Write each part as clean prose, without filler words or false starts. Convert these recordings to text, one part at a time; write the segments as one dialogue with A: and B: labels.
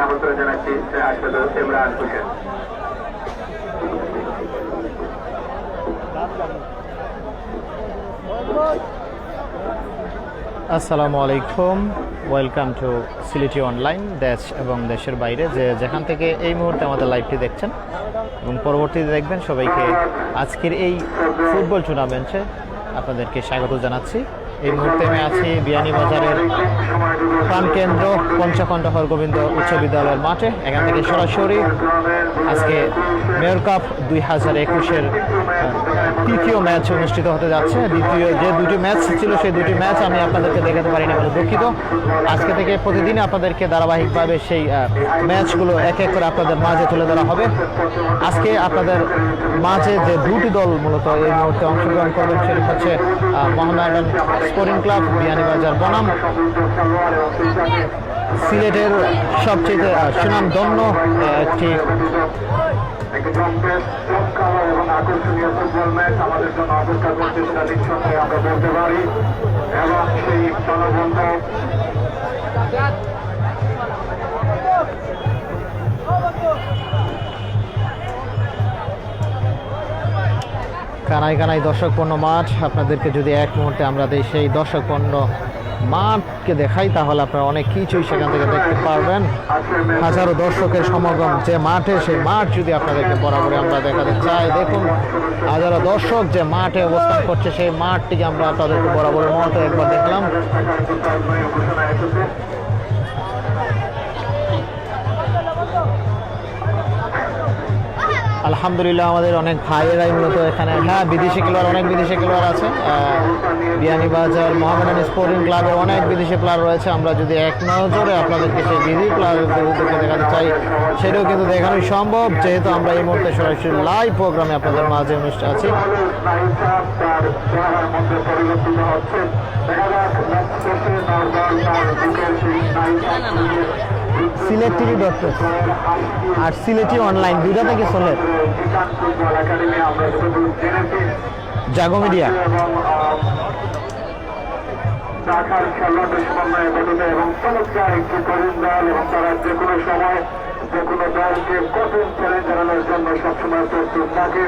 A: আমন্ত্রণ জানাচ্ছি ইমরান হোসেন।
B: আসসালামু আলাইকুম, ওয়েলকাম টু সিলেটি অনলাইন। দেশ এবং দেশের বাইরে যেখান থেকে এই মুহূর্তে আমাদের লাইভটি দেখছেন এবং পরবর্তীতে দেখবেন, সবাইকে আজকের এই ফুটবল টুর্নামেন্টে আপনাদেরকে স্বাগত জানাচ্ছি। এই মুহূর্তে আমি আছি বিয়ানীবাজারের প্রাণকেন্দ্র পঞ্চকণ্ঠ হরগোবিন্দ উচ্চ বিদ্যালয়ের মাঠে। এখান থেকে সরাসরি আজকে মেয়র কাপ 2021-এর তৃতীয় ম্যাচ অনুষ্ঠিত হতে যাচ্ছে। দ্বিতীয় যে দুটি ম্যাচ ছিল সেই দুটি ম্যাচ আমি আপনাদেরকে দেখাতে পারিনি বলে দুঃখিত। আজকে থেকে প্রতিদিন আপনাদেরকে ধারাবাহিকভাবে সেই ম্যাচগুলো এক এক করে আপনাদের মাঝে তুলে ধরা হবে। আজকে আপনাদের মাঝে যে দুটি দল মূলত এই মুহূর্তে অংশগ্রহণ করবেন সেটি হচ্ছে মোহামেডান স্পোর্টিং ক্লাব বিয়ানীবাজার বনাম সিলেটের সবচেয়ে সুনামধন্য একটি
A: আকর্ষণীয় ফুটবল ম্যাচ আমাদের জন্য অপেক্ষা করছে, সেটা নিঃসন্দেহে আমরা বলতে পারি। এবং সেই জনবন্ধ
B: কানায় কানায় দর্শকপূর্ণ মাঠ। আপনাদেরকে যদি এক মুহূর্তে আমরা সেই দর্শকপূর্ণ মাঠকে দেখাই তাহলে আপনারা অনেক কিছুই সেখান থেকে দেখতে পারবেন। হাজারো দর্শকের সমাগম যে মাঠে, সেই মাঠ যদি আপনাদেরকে বরাবরই আমরা দেখাতে চাই, দেখুন হাজারো দর্শক যে মাঠে অবস্থান করছে সেই মাঠটিকে আমরা আপনাদেরকে বরাবরের মতো একবার দেখলাম। আলহামদুলিল্লাহ আমাদের অনেক ভাইয়েরাই মূলত এখানে, বিদেশি খেলোয়াড়, অনেক বিদেশি খেলোয়াড় আছে। বিয়ানীবাজার মোহামেডান স্পোর্টিং ক্লাবের অনেক বিদেশি প্লেয়ার রয়েছে। আমরা যদি এক নজরে আপনাদেরকে সেই বিদেশি প্লেয়ারদেরকে দেখাতে চাই, সেটাও কিন্তু দেখানোই সম্ভব, যেহেতু আমরা এই মুহূর্তে সরাসরি লাইভ প্রোগ্রামে আপনাদের মাঝে অনুষ্ঠান আছি। সিলেট টিভি ডট আর সিলেটি অনলাইন দুইটা থেকে চলে জাগো মিডিয়া।
A: ঢাকার খেলোয়াড়দের সমন্বয়ে গঠিত এবং চমৎকার একটি তরুণ দল, এবং তারা যে কোনো সময় যে কোনো দলকে কঠিন চ্যালেঞ্জ জানানোর জন্য সবসময় প্রস্তুত থাকে।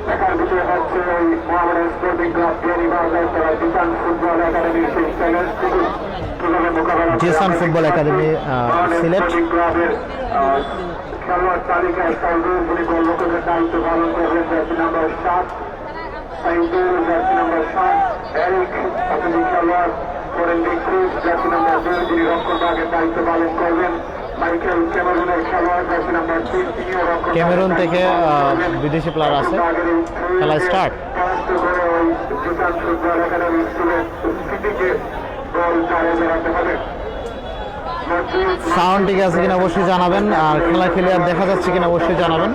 A: দেখার বিষয় হচ্ছে ওই মোহামেডান স্পোর্টিং ক্লাব বিয়ানীবাজার, তারা জিসান ফুটবল একাডেমির সেই চ্যালেঞ্জ কিভাবে মোকাবেলা
B: জিসান ফুটবল একাডেমি সিলেট
A: ক্লাবের খেলোয়াড় তালিকায় সাইদুল, যিনি গোলরক্ষকের দায়িত্ব পালন করবেন, jersey number 7 Saidul, jersey number 7 Eric, opposite খেলোয়াড় করেন ক্রুজ, জার্সি নাম্বার 2, যিনি রক্ষকভাগের দায়িত্ব পালন করবেন। মাইকেল ক্যামেরুনের খেলোয়াড়, জার্সি নাম্বার 3, তিনিও রক্ষক।
B: ক্যামেরুন থেকে বিদেশি প্লেয়ার আছে। খেলা start.
A: Zisan football academy Sylhet সিটিকে গোল চারে বেড়াতে হবে।
B: সাউন্ড ঠিক আছে কিনা অবশ্যই জানাবেন, আর খেলা ক্লিয়ার দেখা যাচ্ছে কিনা অবশ্যই জানাবেন।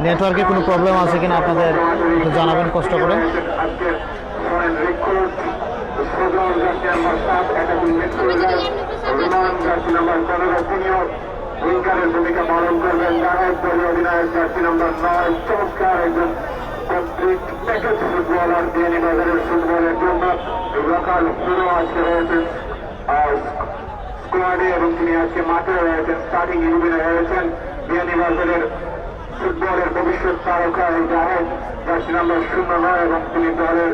B: নেটওয়ার্কে কোনো প্রবলেম আছে কিনা আপনাদের একটু জানাবেন কষ্ট করে।
A: ভূমিকা পালন করবেন জাহেদ, দলীয় অধিনায়ক জার্সি নাম্বার 9, চমৎকার একজন কমপ্লিট প্যাকেজ ফুটবলার বিয়ানীবাজারের ফুটবলের জন্য লোকাল হিরো আজকে রয়েছেন স্কোয়াডে, এবং তিনি আজকে মাঠে রয়েছেন, স্টার্টিং ইলেভেনে রয়েছেন। বিয়ানীবাজারের ফুটবলের ভবিষ্যৎ তারকা জাহেদ, জার্সি নাম্বার 09, এবং তিনি দলের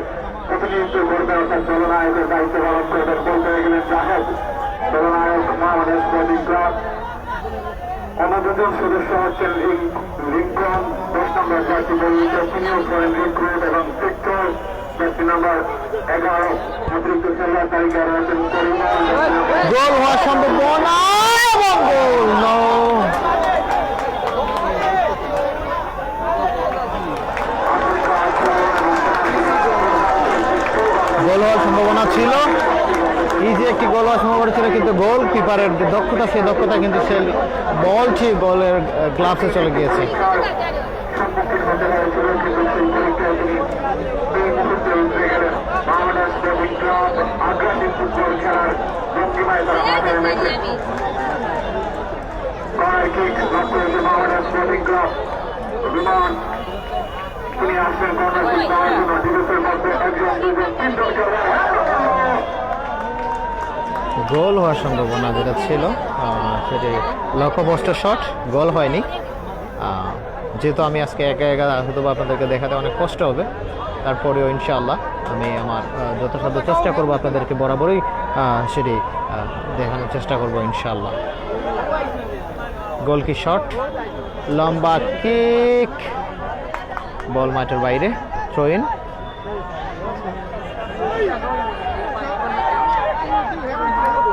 A: প্রতিনিধিত্ব করবেন, অর্থাৎ দলনায়কের দায়িত্ব পালন করবেন। বলতে গেলেন জাহেদ দলনায়ক মোহামেডান স্পোর্টিং ক্লাব। অন্য দুজন সদস্য হচ্ছেন লিঙ্কন, 10 নম্বর জার্সি পরিহিত, তিনিও করেন রিক্রুট, এবং ভিক্টর জার্সি নাম্বার 11 অতিরিক্ত খেলোয়াড় তালিকায় রয়েছেন করিমন।
B: গোল হওয়ার সম্ভাবনা এবং গোল নো। গোল হওয়ার সম্ভাবনা ছিল, ইজি একটি গোল হওয়ার সম্ভাবনা ছিল, কিন্তু গোল কিপারের যে দক্ষতা, সেই দক্ষতা কিন্তু সে বলটি গোলের গ্লাভসে চলে গিয়েছে।
A: তিনি আসবেন কর্নার কিক দেওয়ার জন্য। ডিফেন্সের মধ্যে 1, 2, 3 জন খেলোয়াড়।
B: গোল হওয়ার সম্ভাবনা যেটা ছিল সেটি লক্ষ্যভ্রষ্ট শট, গোল হয়নি। যেহেতু আমি আজকে একা একা হয়তো আপনাদেরকে দেখাতে অনেক কষ্ট হবে, তারপরেও ইনশাআল্লাহ আমি আমার যথাসাধ্য চেষ্টা করব আপনাদেরকে বরাবরই সেটি দেখানোর চেষ্টা করব ইনশাআল্লাহ। গোল কি শট, লম্বা কিক, বল মাঠের বাইরে, থ্রো ইন।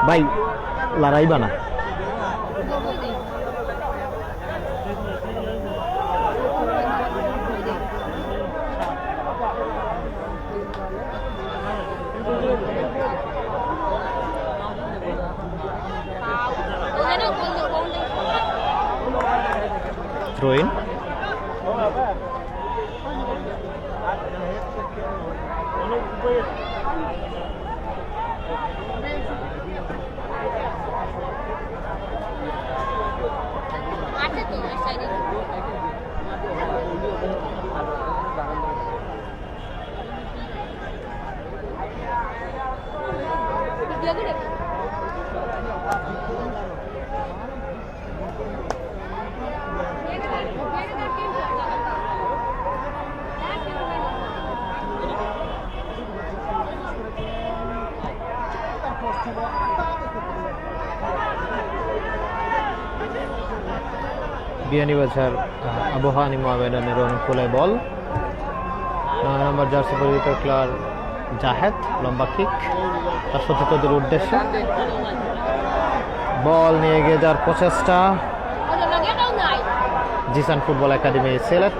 B: ভাই লড়াইবা না। Throw in. বিয়ানীবাজার আবহানী ময়দানের অনুকূলে বল, 9 নম্বর জার্সি পরিহিত খেলোয়াড় জাহেদ, লম্বা কিক তার সতীর্থদের উদ্দেশ্যে, বল নিয়ে গিয়ে যাওয়ার প্রচেষ্টা জিসান ফুটবল একাডেমি সিলেট।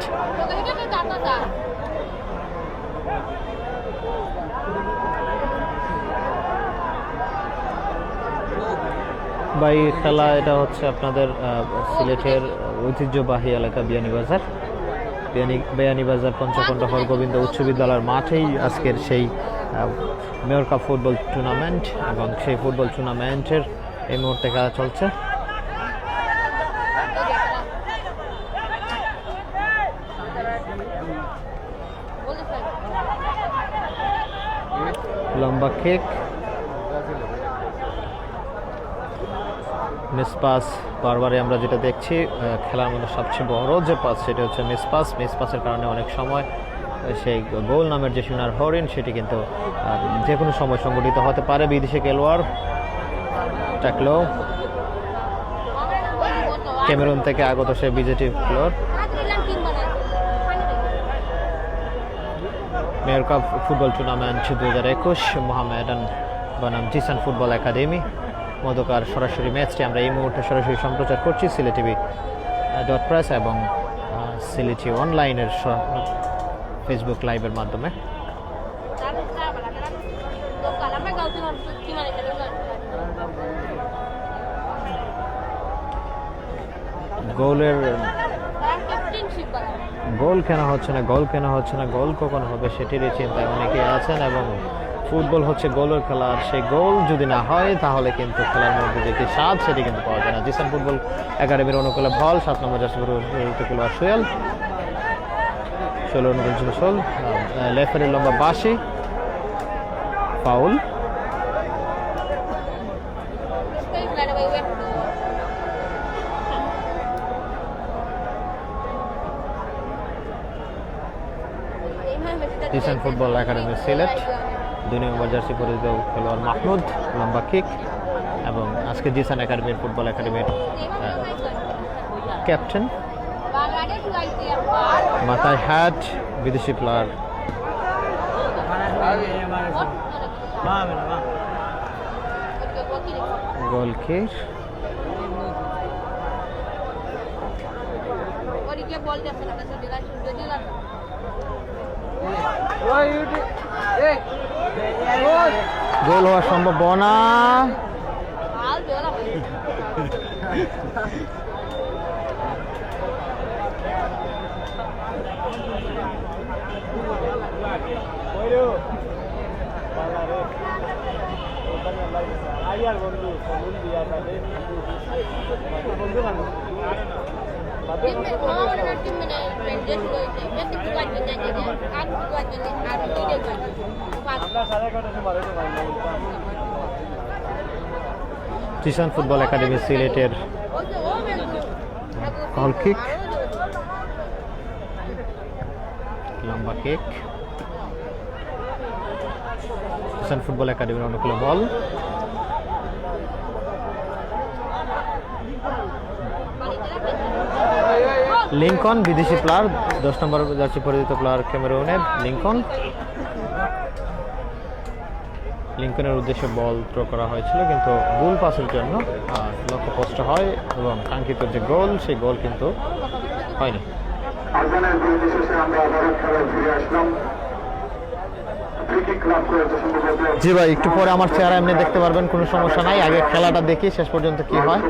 B: বাই খেলা এটা হচ্ছে আপনাদের সিলেটের ঐতিহ্যবাহী এলাকা বিয়ানীবাজার পঞ্চকণ্ঠ হরগোবিন্দ উচ্চ বিদ্যালয়ের মাঠেই আজকের সেই মেয়র কাপ ফুটবল টুর্নামেন্ট, এবং সেই ফুটবল টুর্নামেন্টের এই মুহূর্তে খেলা চলছে। লম্বা কিক, মিস পাস, বারবারই আমরা যেটা দেখছি খেলার মধ্যে সবচেয়ে বড় যে পাস সেটা হচ্ছে মিস পাসের কারণে অনেক সময় সেই গোল নামের যে সোনার হরিণ সেটি কিন্তু যে কোনো সময় সংগঠিত হতে পারে। বিদেশি খেলোয়াড় টাকলো, ক্যামেরুন থেকে আগত সে বিজেপি খেলোয়াড়। মেয়র কাপ ফুটবল টুর্নামেন্ট 2021 মহামেডান বনাম জিসান ফুটবল একাডেমি মধ্যকার সরাসরি ম্যাচটি আমরা এই মুহূর্তে সরাসরি সম্প্রচার করছি SylhetiTV.press এবং সিলেটি অনলাইনের ফেসবুক লাইভের মাধ্যমে। গোল কেন হচ্ছে না, গোল কখন হবে সেটিরই চিন্তায় অনেকে আছেন, এবং ফুটবল হচ্ছে গোলের খেলা, আর সেই গোল যদি না হয় তাহলে কিন্তু খেলার মধ্যে যে স্বাদ সেটি কিন্তু পাওয়া যায় না। জিসান ফুটবল একাডেমির অনুকূলে বল, 7 নম্বর জার্সি খেলোয়াড় সোহেল, 16 অনুকূল ছিল সোল, লেফারির লম্বা বাসি, foul. Zisan football academy Sylhet, 2 নম্বর জার্সি পরিহিত খেলোয়াড় মাহমুদ, লম্বা কিক, এবং আজকে জিসান একাডেমির ফুটবল একাডেমির ক্যাপ্টেন, মাথায় হ্যাট, বিদেশি প্লেয়ার গোল কিক। গোল হওয়ার সম্ভাবনা, জিসান ফুটবল একাডেমি সিলেটের কল কিক, লম্বা কিক। জিসান ফুটবল একাডেমির অনুকূলে বল। লিঙ্কন বিদেশি প্লেয়ার, 10 নম্বর জার্সি পরিচিত প্লেয়ার ক্যামেরুনের লিঙ্কনের উদ্দেশ্যে বল থ্রো করা হয়েছিল, কিন্তু ভুল পাসের জন্য লক্ষ্যভ্রষ্ট হয় এবং কাঙ্ক্ষিত যে গোল, সেই গোল কিন্তু হয়নি। জি ভাই, একটু পরে আমার চেহারা এমনি দেখতে পারবেন, কোনো সমস্যা নাই। আগে খেলাটা দেখি শেষ পর্যন্ত কি হয়।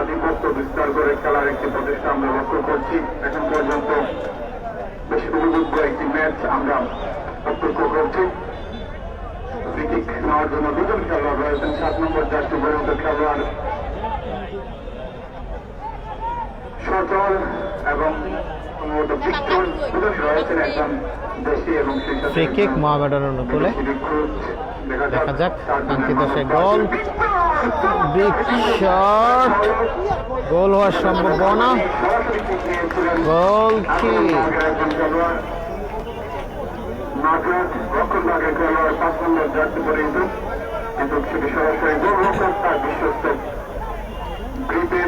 A: আধিপত্য বিস্তার করে খেলার একটি প্রচেষ্টা আমরা লক্ষ্য করছি। এখন পর্যন্ত বেশ উপযুক্ত একটি ম্যাচ আমরা প্রত্যক্ষ করছি। ফ্রি কিক নেওয়ার জন্য দুজন খেলোয়াড় রয়েছেন। 7 নম্বর জার্সি পরিহিত খেলোয়াড় সচল এবং দুজনই রয়েছেন একজন দেশি এবং
B: ফ্রি কিক মোহামেডান অনুকূলে। দেখা যাক কাঙ্ক্ষিত সে গোল, বিগ শট, গোল হওয়ার সম্ভাবনা। গোল কি
A: রক্ষণভাগের খেলোয়াড় 5 নম্বর জার্সি পরিহিত, কিন্তু সেটি সরাসরি গোলরক্ষক তার বিশ্বস্ত গ্রিপে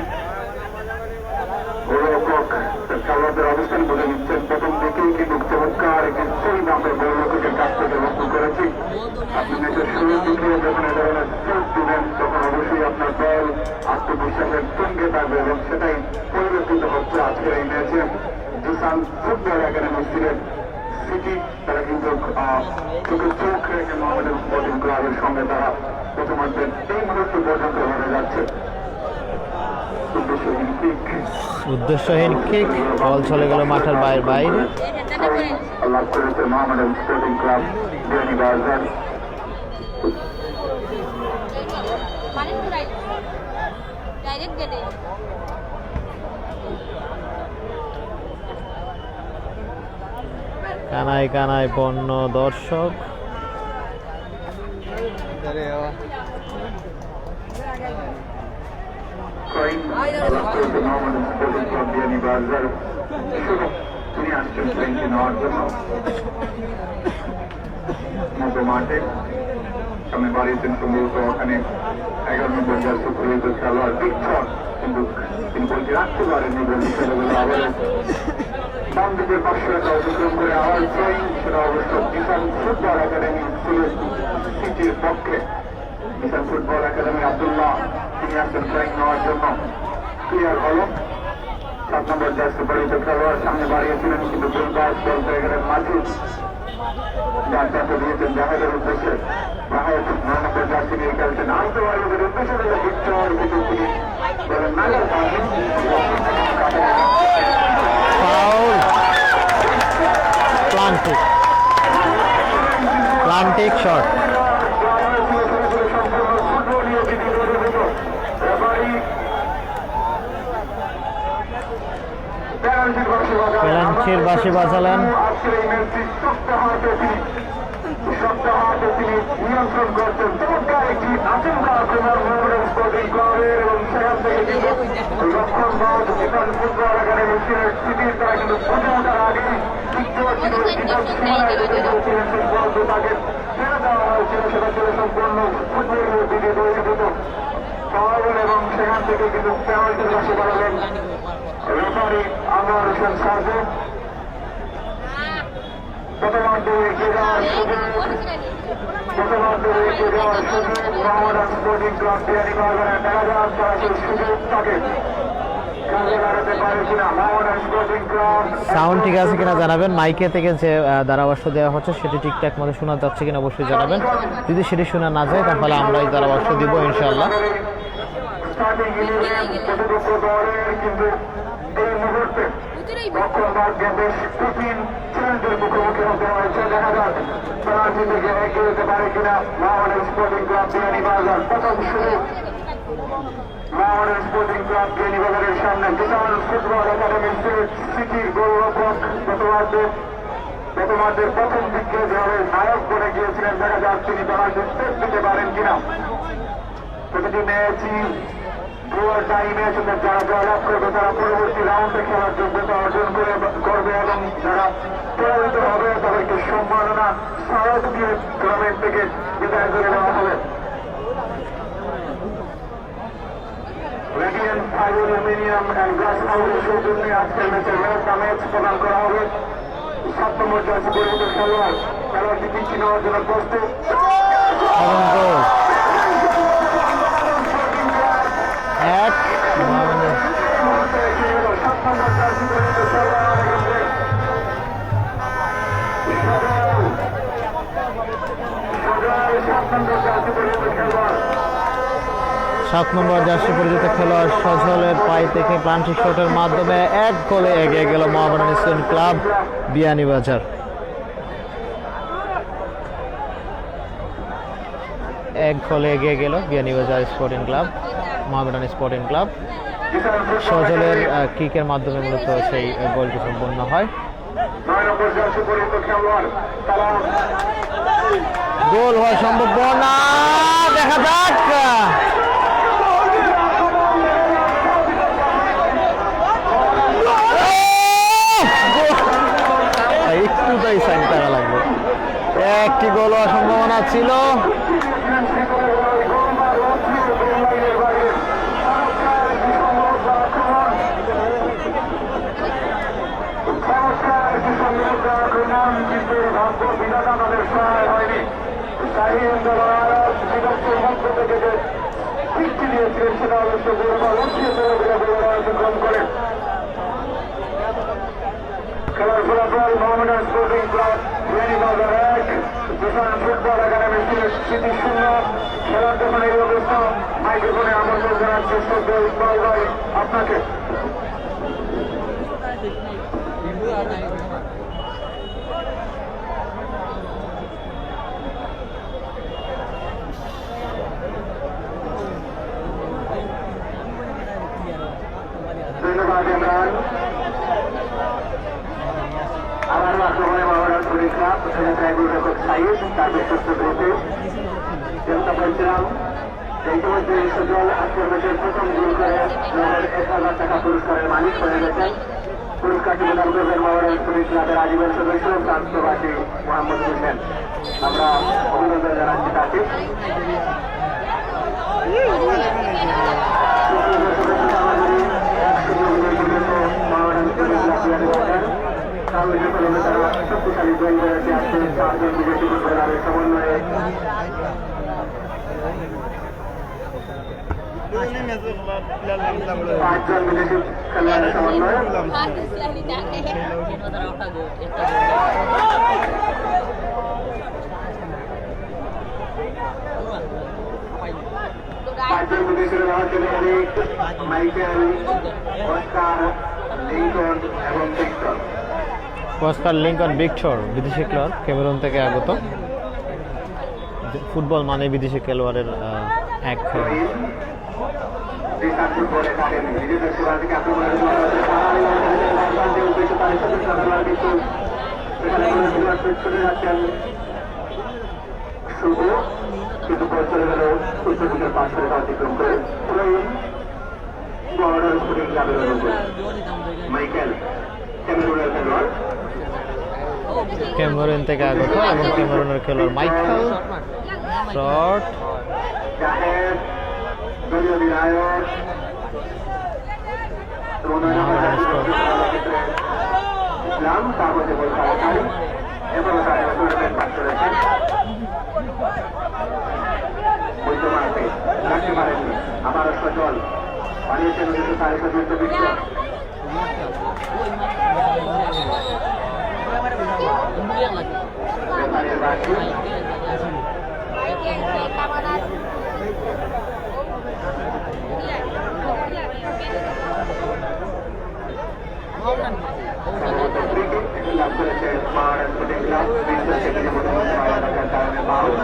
A: খেলোয়াড়দের অবস্থান বুঝে নিচ্ছেন। প্রথম দিকেই কিন্তু চমৎকার একটি সেভ আমরা গোলরক্ষকের কাছ থেকে লক্ষ্য করেছি। আপনি ম্যাচের শুরুর দিকে যখন এ ধরনের সেভ দিবেন, তখন অবশ্যই আপনার দল আত্মবিশ্বাসের সঙ্গে থাকবে এবং সেটাই পরিবর্তিত হচ্ছে আজকের এই ম্যাচে। জিসান ফুটবল একাডেমি সিটি তারা কিন্তু চোখে চোখ রেখে মোহামেডান স্পোর্টিং ক্লাবের সঙ্গে তারা প্রথমার্ধের এই মুহূর্ত পর্যন্ত হেরে যাচ্ছে।
B: উদ্দেশ্যহীন কিক, বল চলে গেল মাঠের বাইরে।
A: লাভ করেছে মোহামেডান স্পোর্টিং ক্লাব বিয়ানীবাজার।
B: কানায় কানায় পণ্য দর্শক।
A: তিনি আসছেন ট্রেনটি নেওয়ার জন্য মতো মাঠে সামনে বাড়িয়েছেন সম্ভবত ওখানে 11 নম্বর জার্সি পরিহিত খেলোয়াড় বিক্ষণ, কিন্তু তিনি বলতে রাখতে পারেননি। বলতে খেলাগুলো আবার বাম দিকের পাশে একটা অতিক্রম করে আবার ট্রেন, সেটা অবশ্য জিসান ফুটবল একাডেমি সিটির পক্ষে। জিসান ফুটবল একাডেমি আব্দুল্লাহ তিনি আসছেন ট্রেন নেওয়ার জন্য। ক্লিয়ার হলো 7 নম্বর জার্সি পরিহিত খেলোয়াড় সামনে বাড়িয়েছিলেন, কিন্তু গোলবাস বলতে গেলেন মাসুদ, যার চাপে দিয়েছেন জাহেদের উদ্দেশ্যে। জাহেদ 9 নম্বর জার্সি নিয়ে খেলছেন আন্তর্জাতিকের উদ্দেশ্যে বিচ্ছর, কিন্তু তিনি বলেন নাগাল
B: প্লান্টিক শট। পেনাল্টির বাঁশি বাজালেন।
A: তিনি নিয়ন্ত্রণ করছেন চমৎকার একটি আচমকা আক্রমণ মোহামেডান স্পোর্টিং ক্লাবের, এবং সেখান থেকে কিন্তু রক্ষণভাগ জিসান ফুটবল একাডেমি সিটির তারা কিন্তু প্রথমটার আগেই তাকে ছেড়ে দেওয়া হয়েছিল। সেটা ছিল সম্পূর্ণ ফুটবলের দিকে পরিচিত ফাউল, এবং সেখান থেকে কিন্তু পেনাল্টির বাঁশি বাড়ালেন রেফারি আনোয়ার হোসেন সাজু। প্রথমার্ধে এগিয়ে যাওয়ার সুযোগ মোহামেডান স্পোর্টিং ক্লাব বিয়ানীবাজারে দেখা যাক সরাসরি সুযোগ তাকে কাজে লাগাতে পারে কিনা মোহামেডান স্পোর্টিং ক্লাব।
B: সাউন্ড ঠিক আছে কিনা জানাবেন। মাইকে থেকে যে ধারাভাষ্য দেওয়া হচ্ছে সেটি ঠিকঠাক মতো শোনা যাচ্ছে কিনা অবশ্যই জানাবেন। যদি সেটি শোনা না যায় তাহলে আমরা এই ধারাভাষ্য দিব ইনশাআল্লাহ।
A: স্টার্টিং 11 প্রতিপক্ষ দলের কিন্তু এই মুহূর্তে রক্ষণভাগ্যে বেশ কঠিন চ্যালেঞ্জের মুখোমুখি হতে হয়েছে। দেখা যাক পেনাল্টি থেকে এগিয়ে যেতে পারে কিনা মোহামেডান স্পোর্টিং ক্লাব বিয়ানীবাজার। প্রথম সুযোগ মোহামেডান স্পোর্টিং ক্লাব বিয়ানীবাজারের সামনে জিসান ফুটবল একাডেমি সিটির গোলরক্ষক প্রথমার্ধের প্রথম দিকে যেভাবে নায়ক বনে গিয়েছিলেন, দেখা যাক তিনি পেনাল্টি সেভ দিতে পারেন কিনা। প্রতিটি ম্যাচই পুরো টাইমে যারা জয়লাভ করবে তারা পরবর্তী রাউন্ডে খেলার যোগ্যতা অর্জন করবে এবং যারা পরাজিত হবে তাদেরকে সম্মাননা স্মারক দিয়ে টুর্নামেন্ট থেকে বিদায় করে দেওয়া হবে। Radiant fibre aluminium and glass হাউসের সৌজন্যে আজকের ম্যাচের ম্যাচ প্রদান করা হবে। 7 নম্বর জার্সি পরিহিত খেলোয়াড়টি পিছিয়ে নেওয়ার জন্য প্রস্তুত।
B: এক 7 নম্বর জার্সি পরিচিত খেলোয়াড় সজলের পাই থেকে প্লান্টিক শটের মাধ্যমে 1 গোলে এগিয়ে গেল মোহামেডান স্টুডেন্ট ক্লাব বিয়ানীবাজার। 1 গোলে এগিয়ে গেল Beanibazar sporting club, Mohammedan sporting club. সজলের কিকের মাধ্যমে মূলত সেই গোলটি সম্পন্ন হয়। গোল হওয়া সম্ভব না, দেখা যাক। একটুটাই সাইন করা লাগবে, একটি গোল হওয়ার সম্ভাবনা ছিল।
A: খেলার ফলাফল মোহামেডান স্পোর্টিং ক্লাব বিয়ানীবাজার 1, দোকান ফুটবল একাডেমি সিটি 0। খেলার দোকানে এই অবস্থা। মাইক্রোফোনে আমন্ত্রণ জানাচ্ছি শ্রদ্ধেয় ইকবাল ভাই আপনাকে। ধন্যবাদ ইমরান। আবার আক্রমণে মোহামেডান স্পোর্টিং ক্লাব গোলরক্ষক সাইদ তার বিশ্বস্ত গ্রুপে চেষ্টা করছিলাম। ইতিমধ্যে সজল আজকের ম্যাচের প্রথম গোল করে 1,000 টাকা পুরস্কারের মালিক হয়ে গেছেন। পুরস্কারটি প্রদান করবেন মোহামেডান স্পোর্টিং ক্লাবের আজীবন সদস্য ফ্রান্স প্রবাসী মোহাম্মদ হোসেন। আমরা অভিনন্দন জানাচ্ছি তাকে। শক্তিশালী দল রয়েছে আজকে 4 জন বিদেশি ফুটবলারের সমন্বয়ে। 5 জন বিদেশি খেলোয়াড়ের সমন্বয়ে। পাঁচজন বিদেশির মধ্যে মাইকেল, অস্কার, লিঙ্কন এবং ভিক্টর।
B: অস্কার, লিঙ্কন, ভিক্টর বিদেশি খেলোয়াড়, ক্যামেরুন থেকে আগত। ফুটবল মানে বিদেশি খেলোয়াড়ের এক
A: শুভ কিন্তু চলে গেল উত্তর দিকের পাশ করে অতিক্রম করে মোহামেডান স্পোর্টিং ক্লাবের মাইকেল ক্যামেরুনের খেলোয়াড়,
B: ক্যামেরুন থেকে আগত এবং ক্যামেরুনের খেলোয়াড় মাইকেল। শট
A: জাহেদ, দলীয় বিধায়ক ইসলাম তার মধ্যে বল খেলাকারী এবারও তারা টুর্নামেন্ট পাস করেছেন। বৈধ মারতে রাখতে পারেননি, আবারও সজল বানিয়েছেন 1914 বিক্রম। লাভ করেছে মোহামেডান স্পোর্টিং ক্লাব। 20 সেকেন্ডের মধ্যে কারণে বাউল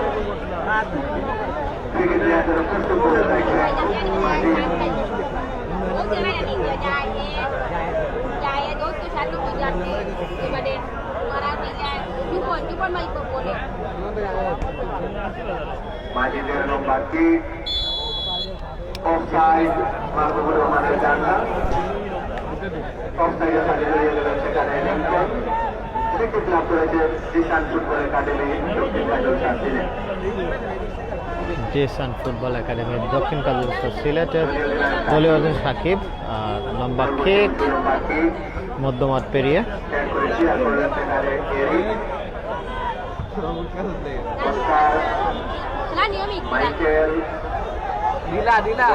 A: ক্রিকেট ম্যাচের প্রস্তুত করে রাখছে মাটি। মাটিদের নম্বর 3 মাহবুবুর রহমানের ডান্ডা অফসাইডে সাজিয়ে দিয়ে গেলেন সেখানে লিঙ্কন উইকেট লাভ করেছে জিসান ফুটবল একাডেমি দক্ষিণ কাজল ছিলেন
B: জিসান ফুটবল একাডেমি দক্ষিণ কাজল সিলেটের দলীয় অধিনায়ক সাকিব আর লম্বা কিক মধ্যমাঠ পেরিয়ে
A: মাইকেল
C: ঢিলা ঢিলা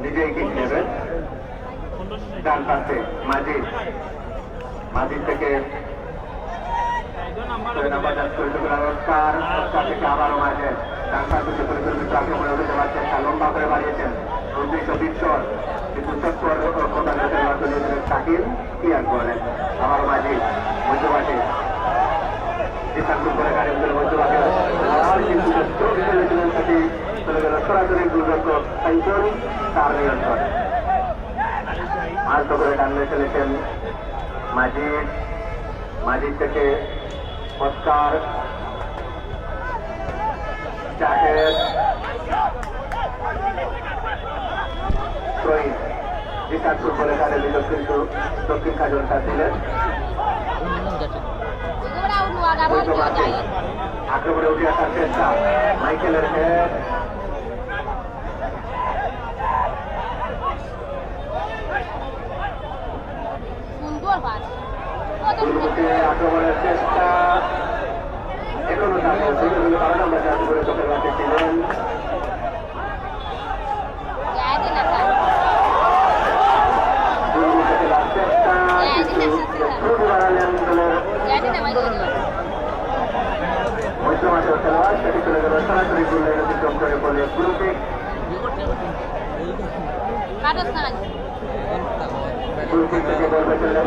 A: নিজেই কিক নেবেন ডান পাশে মাজিদ মাজিদ থেকে অস্কার থেকে আবারও মাঝে ডান পাশে পরিকল্পিত আক্রমণে উঠে যাওয়ার চেষ্টা লম্বা করে বাড়িয়েছেন 1920 রান কিন্তু 70 শাকিল কি আর করেন আবারও মাজিদ মধ্যমাঠে জিসান ফুটবল একাডেমির মধ্যমাঠে কিন্তু চলে গেল সরাসরি দুর্রক্ষক সাইকেল তার নিয়ন্ত্রণ আলতো করে টানলে চলেছেন মাজিদ মাজিদ থেকে অস্কার জাহেদ প্রহিত জিসান ফুটবল একাডেমি দক্ষিণ কাজল ছিলেন আক্রমণে উঠে আসার চেষ্টা মাইকেলের হেড আক্রমণের চেষ্টা এখনো কারণ আমরা জাতি করে চোখের মাঠে ছিলেন মধ্যমাঠের খেলোয়াড় সেটি চলে গেল সরাসরি গোল লাইন অতিক্রম করে বলে গুরুকে থেকে বল পেয়েছিলেন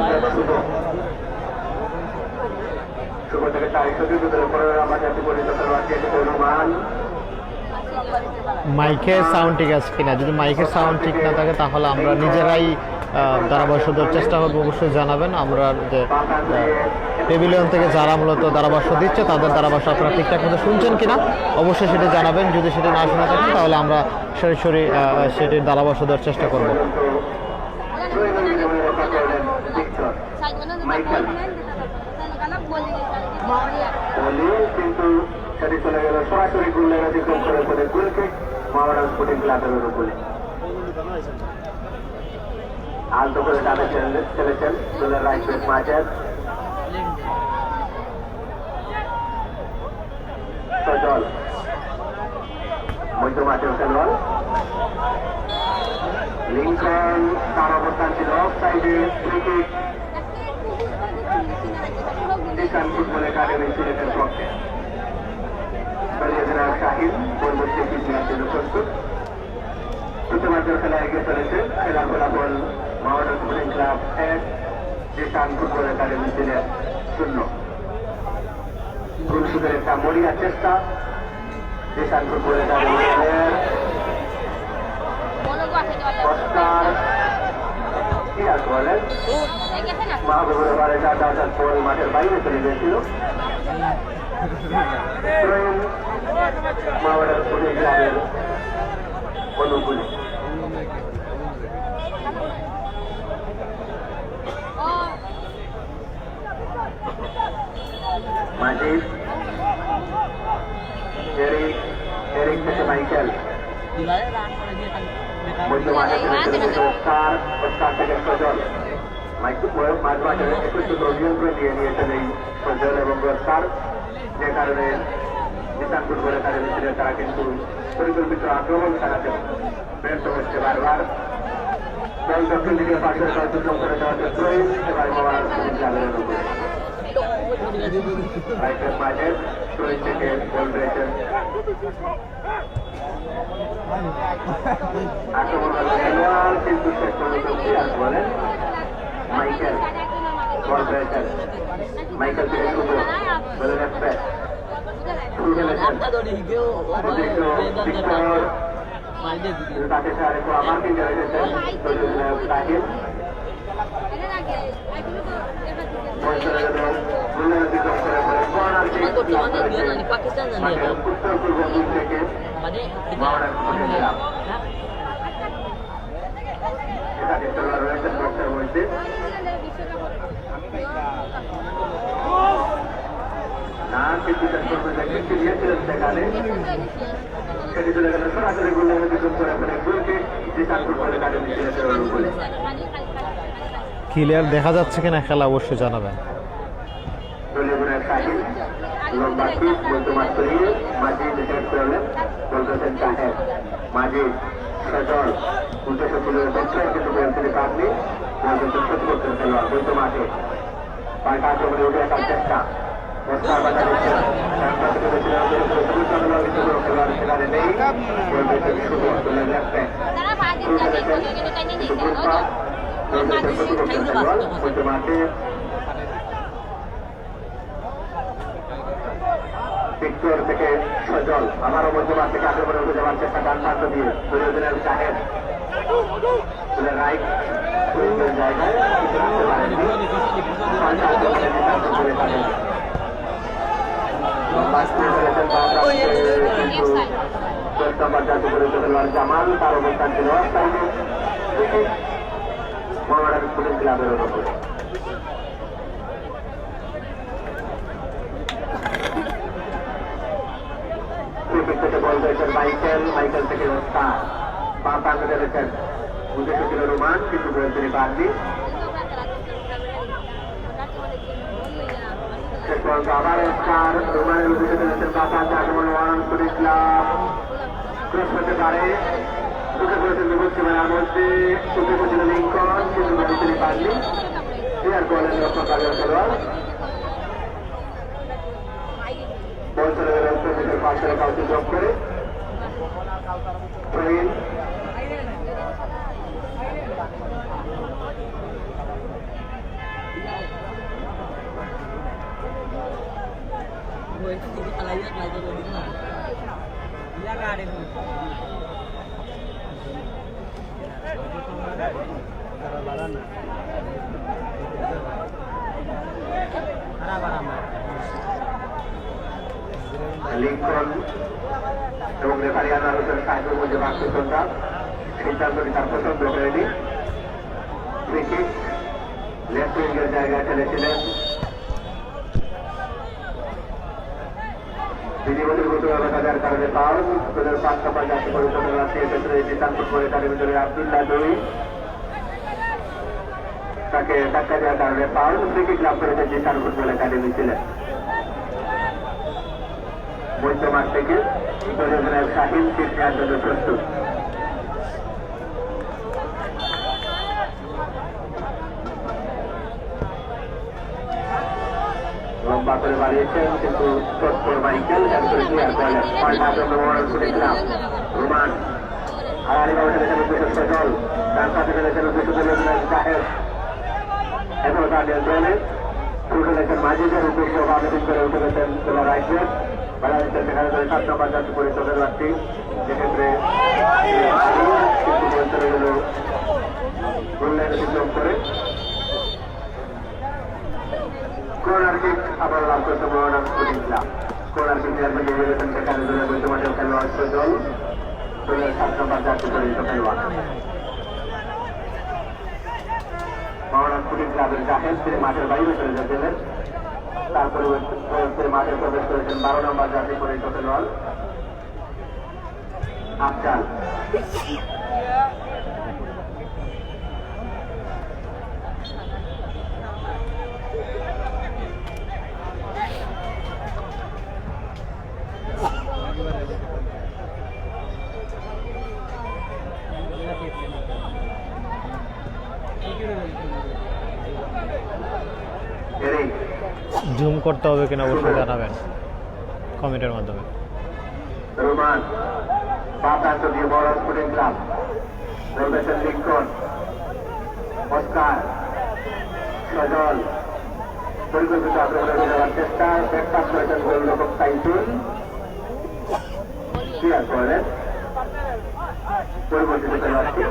A: শুভ থেকে 415 আমরা জাতি পরিচিত খেলোয়াড় অনুমান
B: মাইকের সাউন্ড ঠিক আছে কিনা যদি মাইকের সাউন্ড ঠিক না থাকে তাহলে আমরা নিজেরাই ধারাভাষ্য দেওয়ার চেষ্টা করবো অবশ্যই জানাবেন আমরা যে পেভিলিয়ন থেকে যারা মূলত ধারাভাষ্য দিচ্ছে তাদের ধারাভাষ্য আপনারা ঠিকঠাক মতো শুনছেন কিনা অবশ্যই সেটি জানাবেন যদি সেটি না শোনা থাকেন তাহলে আমরা সরাসরি সেটির ধারাভাষ্য দেওয়ার চেষ্টা করব
A: কিন্তু সেটি চলে গেল সরাসরি গোল লাইন অতিক্রম করে বলে গুলকে মহারাজ স্পোর্টিং ক্লাবের উপরে আলতো করে টানে চলেছেন দলের রাইট ব্যাক মাঝের সজল মধ্যমাঠের খেলোয়াড় লিঙ্কন তার অবস্থান ছিল অফ সাইডে ক্রিকেট জিসান ফুটবল একাডেমি সিলেটের পক্ষে শাহিন পরবর্তী নেওয়ার জন্য প্রস্তুত প্রথমার্ধের খেলা এগিয়ে চলেছে খেলার ফলাফল Maharaj sporting club 1 Zisan football academy Sylhet 0 গোলশূটের একটা মরিয়া চেষ্টা জিসান ফুটবল একাডেমি অস্কার কি আর বলেন মাহবুবুর রহমানের ডান্ডা বল মাঠের বাইরে চলে গিয়েছিল মহারাজ স্পোর্টিং ক্লাবের অনুকূলে মাজিদ এরিক থেকে মাইকেল মধ্যমাঠে অস্কার থেকে সজল মাঝমাঠে একটু নিয়ন্ত্রণ দিয়ে নিয়েছেন এই সজল এবং অস্কার যে কারণে জিসান ফুটবল একাডেমি ছিলেন তারা কিন্তু পরিকল্পিত আক্রমণ চালাতে ব্যর্থ হচ্ছে বারবার দল দক্ষিণ দিকে পাশের অতিক্রম করে দেওয়া হচ্ছে এবার মহারাজ ক্লাবের উপরে রাইটের মাঝে শরীর থেকে বল রয়েছেন আক্রমণ খেলোয়াড় কিন্তু শেষ পর্যন্ত কি আর বলেন মাইকেল বল পেয়েছেন মাইকেল থেকে শুভ বলে যাচ্ছে তাকে সারে আমার কিনে রেখেছেন রাহিল উত্তর পূর্ব দিক থেকে এটাকে খেলোয়াড় রয়েছেন বক্সের মধ্যে না কিন্তু দিয়েছিলেন সেখানে সেটি চলে গেল সরাসরি গোলের বিদ্যুৎ করে ফেলে গোলকে যে চারপুর করে কাটে দিয়েছিলেন বলে
B: ক্লিয়ার দেখা যাচ্ছে কিনা খেলা অবশ্যই জানাবেন।
A: দলীয় শাহিন লম্বা কিক বলতে মাত্র মাঝি ডিসাইড করলেন বলতেছেন চাহের মাঝি সজল উদ্দেশ্য ছিল কিন্তু তিনি পাননি বলতেছেন ক্ষতি করতেন খেলোয়াড় বলতে মাঠে পাল্টা আক্রমণে উঠে আসার চেষ্টা সেখানে নেই বলতেছেন শুভ চলে যাচ্ছে বলতে মাঠে ভিক্টর থেকে সজল আবারও মধ্যমাঠ থেকে আক্রমণে উঠে যাওয়ার চেষ্টা ডান প্রান্ত দিয়ে দলীয় শাহেদ রাইট জায়গায় জামাল তার অবস্থান ছিল পুলিশ ক্লাবের উপরে থেকে বল পেয়েছেন মাইকেল থেকে ওস্তাদ পা পাশে ফেলেছেন উদ্দেশ্য ছিল রোমান কিন্তু বল তিনি পাননি শেষ পর্যন্ত আবার ওস্তাদ রোমানের উদ্দেশ্যে ফেলেছেন পা পাশে আগমন ওয়ান ইসলাম ক্রস করতে পারে ঢুকে পড়েছেন বিভক্তি মেলার মধ্যে উদ্দেশ্য ছিল লিঙ্কন কিন্তু বল তিনি পাননি প্লেয়ার বলেন রক্ষণ কাজের খেলোয়াড় বল চলে গেল উত্তর দিকের পাশে কাউকে জব করে লিঙ্কন এবং রেফারি আনার হোসেন সাহেবের মধ্যে বাক্যতা সিদ্ধান্তটি তার পছন্দ হয়নি ক্রিকেট লেফট উইঙ্গের জায়গায় খেলেছিলেন বিধিবলের গত ব্যবধানের কারণে পাওয়ার দলের 5 নম্বর জাতীয় পরিষদের রাষ্ট্রীয় ক্ষেত্রে সিদ্ধান্তপুর করে তার ভিতরে আব্দুল্লাহ দুই তাকে ধাক্কা দেওয়ার কারণে পাওয়ার ক্রিকেট লাভ করেছে জিসান ফুটবল একাডেমি ছিলেন মধ্যমাঠ থেকে দলীয় শাহিন সিট নেওয়ার জন্য প্রস্তুত লম্বা করে বাড়িয়েছেন কিন্তু তৎপর মাইকেল রোমান আড়াআড়িভাবে ফেলেছেন উদ্দেশ্য সজল ডান পাশে ফেলেছেন উদ্দেশ্য সাহেব এখনো তার নিয়ন্ত্রণে শুরু ফেলেছেন মাঝিদের উদ্দেশ্য আবেদন করে উঠে গেছেন তোলা রাইটব্যাক বাংলাদেশের সেখানে ধরে 7 নম্বর জাতীয় পরিষদের রাখছি যেক্ষেত্রে কিন্তু চলে গেল গোললাইন অতিক্রম করে কর্নার কিক আবার লাভ করতে Mohammedan sporting club corner kick chairman নিয়ে গেছেন সেখানে ধরে বৈদ্যমাঠের খেলোয়াড় সজল দলের 7 নম্বর জাতীয় পরিষদ খেলোয়াড় মোহামেডান স্পোর্টিং ক্লাবের জাহেদ তিনি মাঠের বাইরে চলে যাচ্ছিলেন তারপরে মাঠে প্রবেশ করেছেন 12 নম্বর জাতীয় পরিষদ খেলোয়াড় আফজাল
B: জুম করতে হবে কিনা অবশ্যই জানাবেন কমেন্টের মাধ্যমে।
A: রোমান পাঁচ দিয়ে বড় স্পোর্টিং ক্লাব লিঙ্কন অস্কার সজল পরিকল্পিত আক্রমণে যাওয়ার চেষ্টা ব্যাকআপ করেছেন গোলরক্ষক সাইফুল ক্লিয়ার করেন পরিবর্তিত খেলোয়াড়টি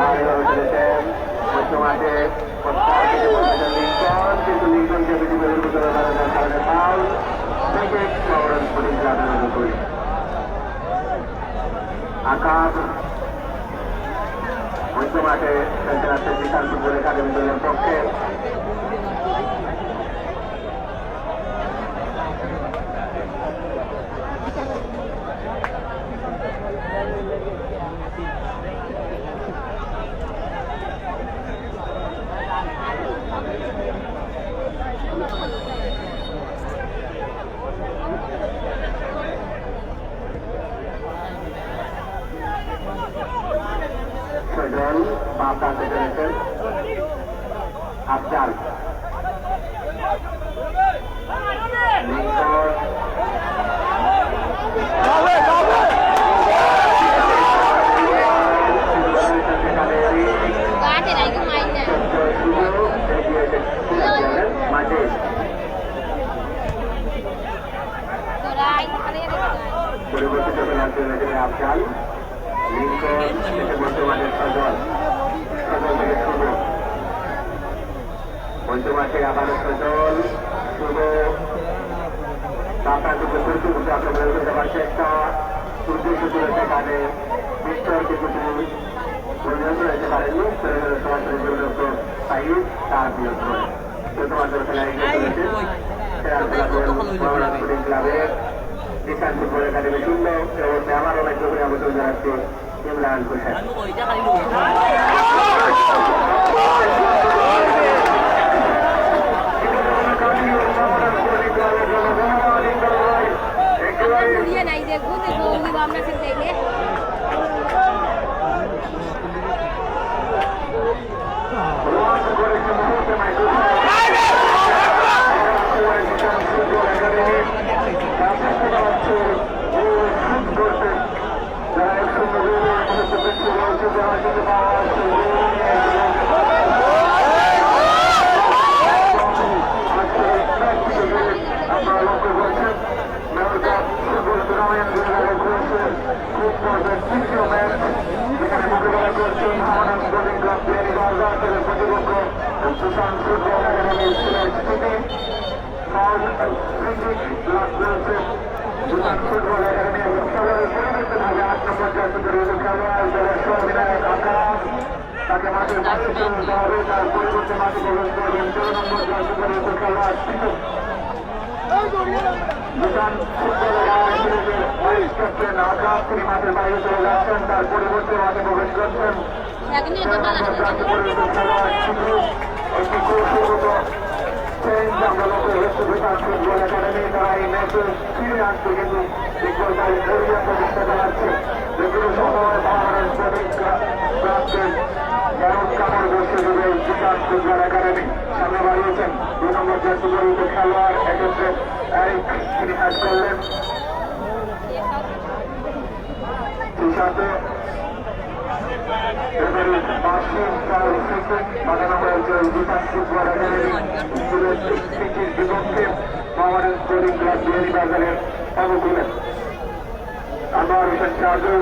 A: আর এভাবে চলেছেন মধ্য মাঠে লিঙ্কন কিন্তু লিঙ্কনকে বেশি পরিবর্তিত কারণে ফাউল থেকে শহরের পুলিশ রাখানো করি আকাশ মধ্য মাঠে খেলতে আসছে বিশাল ফুটবল একাডেমি দলের পক্ষে সজল বাম প্রান্তে চলেছেন আফজাল লিঙ্কন মাঝে পরিবর্তিত খেলার আফজাল লিঙ্কন থেকে বর্তমানে সজল সজল থেকে শুভ মধ্য মাঠে আবারও সজল শুভ আপনার কিন্তু প্রচুর আক্রমণ করতে পারছে একটা উদ্দেশ্য ছিল সেখানে মিস্টার কিন্তু পরিণত হতে পারেনি সরাসরি পরিণত সাইড তার বিরুদ্ধে শুধুমাত্র খেলা এগিয়ে চলেছে ক্লাবের বিশাল ফুটবল একাডেমি সুন্দর অবস্থায় আমার অনেক করে আবেদন জানাচ্ছি ইমরান হোসেন তাকে মাঠের মাঠে চলতে হবে তার পরিবর্তে মাঠে প্রবেশ করবেন 13 নম্বর জার্সি পরিহিত খেলোয়াড় দুটান ফুটবলের ভাইস ক্যাপ্টেন আকাশ তিনি মাঠের বাইরে চলে যাচ্ছেন তার পরিবর্তে মাঠে প্রবেশ করছেন 13 নম্বর জার্সি পরিহিত খেলোয়াড় একটি কৌশলগত চেঞ্জ আমরা লক্ষ্য হচ্ছে দুটান ফুটবল একাডেমি তারা এই ম্যাচে ফিরে আসছে কিন্তু ফুটবল তাই ধৈর্য প্রতিষ্ঠা চালাচ্ছে যেগুলো সময় বাংলাদেশ প্রাপ্তের কাপড় বসে দেবে বিকাশ ফুটবল একাডেমি সামনে বাড়িয়েছেন 2 নম্বর জার্সি পরিহিত খেলোয়াড় এক্ষেত্রে তিনি হ্যাড করলেন সাথে বাগানো হয়েছে বিকাশ ফুটবল একাডেমি বিপক্ষে বাংলাদেশ বোলিং ক্লাব বিহারীবাজারের অনুকূলে আনোয়ার হোসেন শাহজু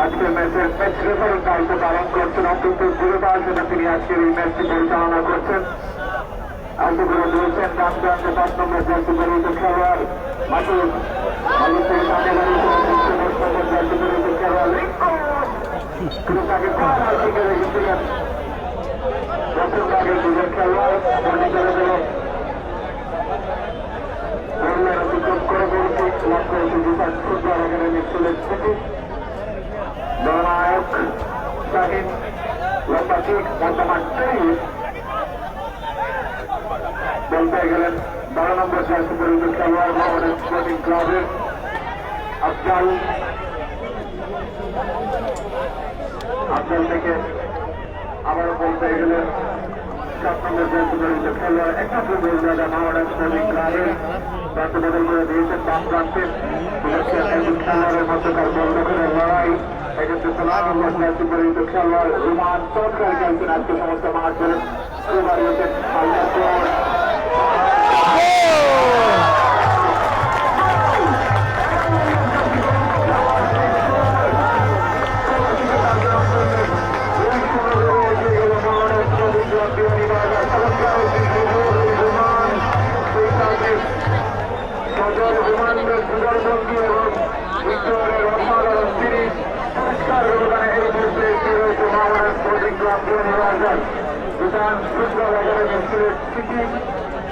A: আজকের ম্যাচের ম্যাচ রেফারের দায়িত্ব পালন করছেন অত্যন্ত দূরতার সাথে তিনি আজকের এই ম্যাচটি পরিচালনা করছেন অংশগ্রহণ রয়েছেন ডান প্রান্তে 5 নম্বর জার্সি পরিহিত খেলোয়াড় মাসুদ আলুপুর সামনে নম্বর জার্সি পরিহিত খেলোয়াড় কিন্তু তাকে দিকে রেখেছিলেন প্রথম ভাগের দুজন খেলোয়াড় বন্দি করে দিল বললেন অতিক্রম করে বলছি লক্ষ্য হচ্ছে Bikash football academy Sylhet city জননায়ক শাহিন লম্বা কিক বর্তমান বলতে গেলেন 12 নম্বর জার্সি পরিহিত খেলোয়াড় বাংলাদেশ স্পোর্টিং ক্লাবের আফজাল থেকে আবারও বলতে গেলেন 7 নম্বর জার্সি পরিহিত খেলোয়াড় একমাত্র গোলদাতা বাংলাদেশ স্পোর্টিং ক্লাবের প্রান্ত বদল করে দিয়েছেন বাম প্রান্তে খেলোয়াড়ের মধ্যকার বল দখলের লড়াই এক্ষেত্রে 16 নম্বর জার্সি পরিহিত খেলোয়াড় রোমান চমৎকার খেলছেন আজকে সমস্ত মাঠ ধরে হারিয়েছেন হালকা পর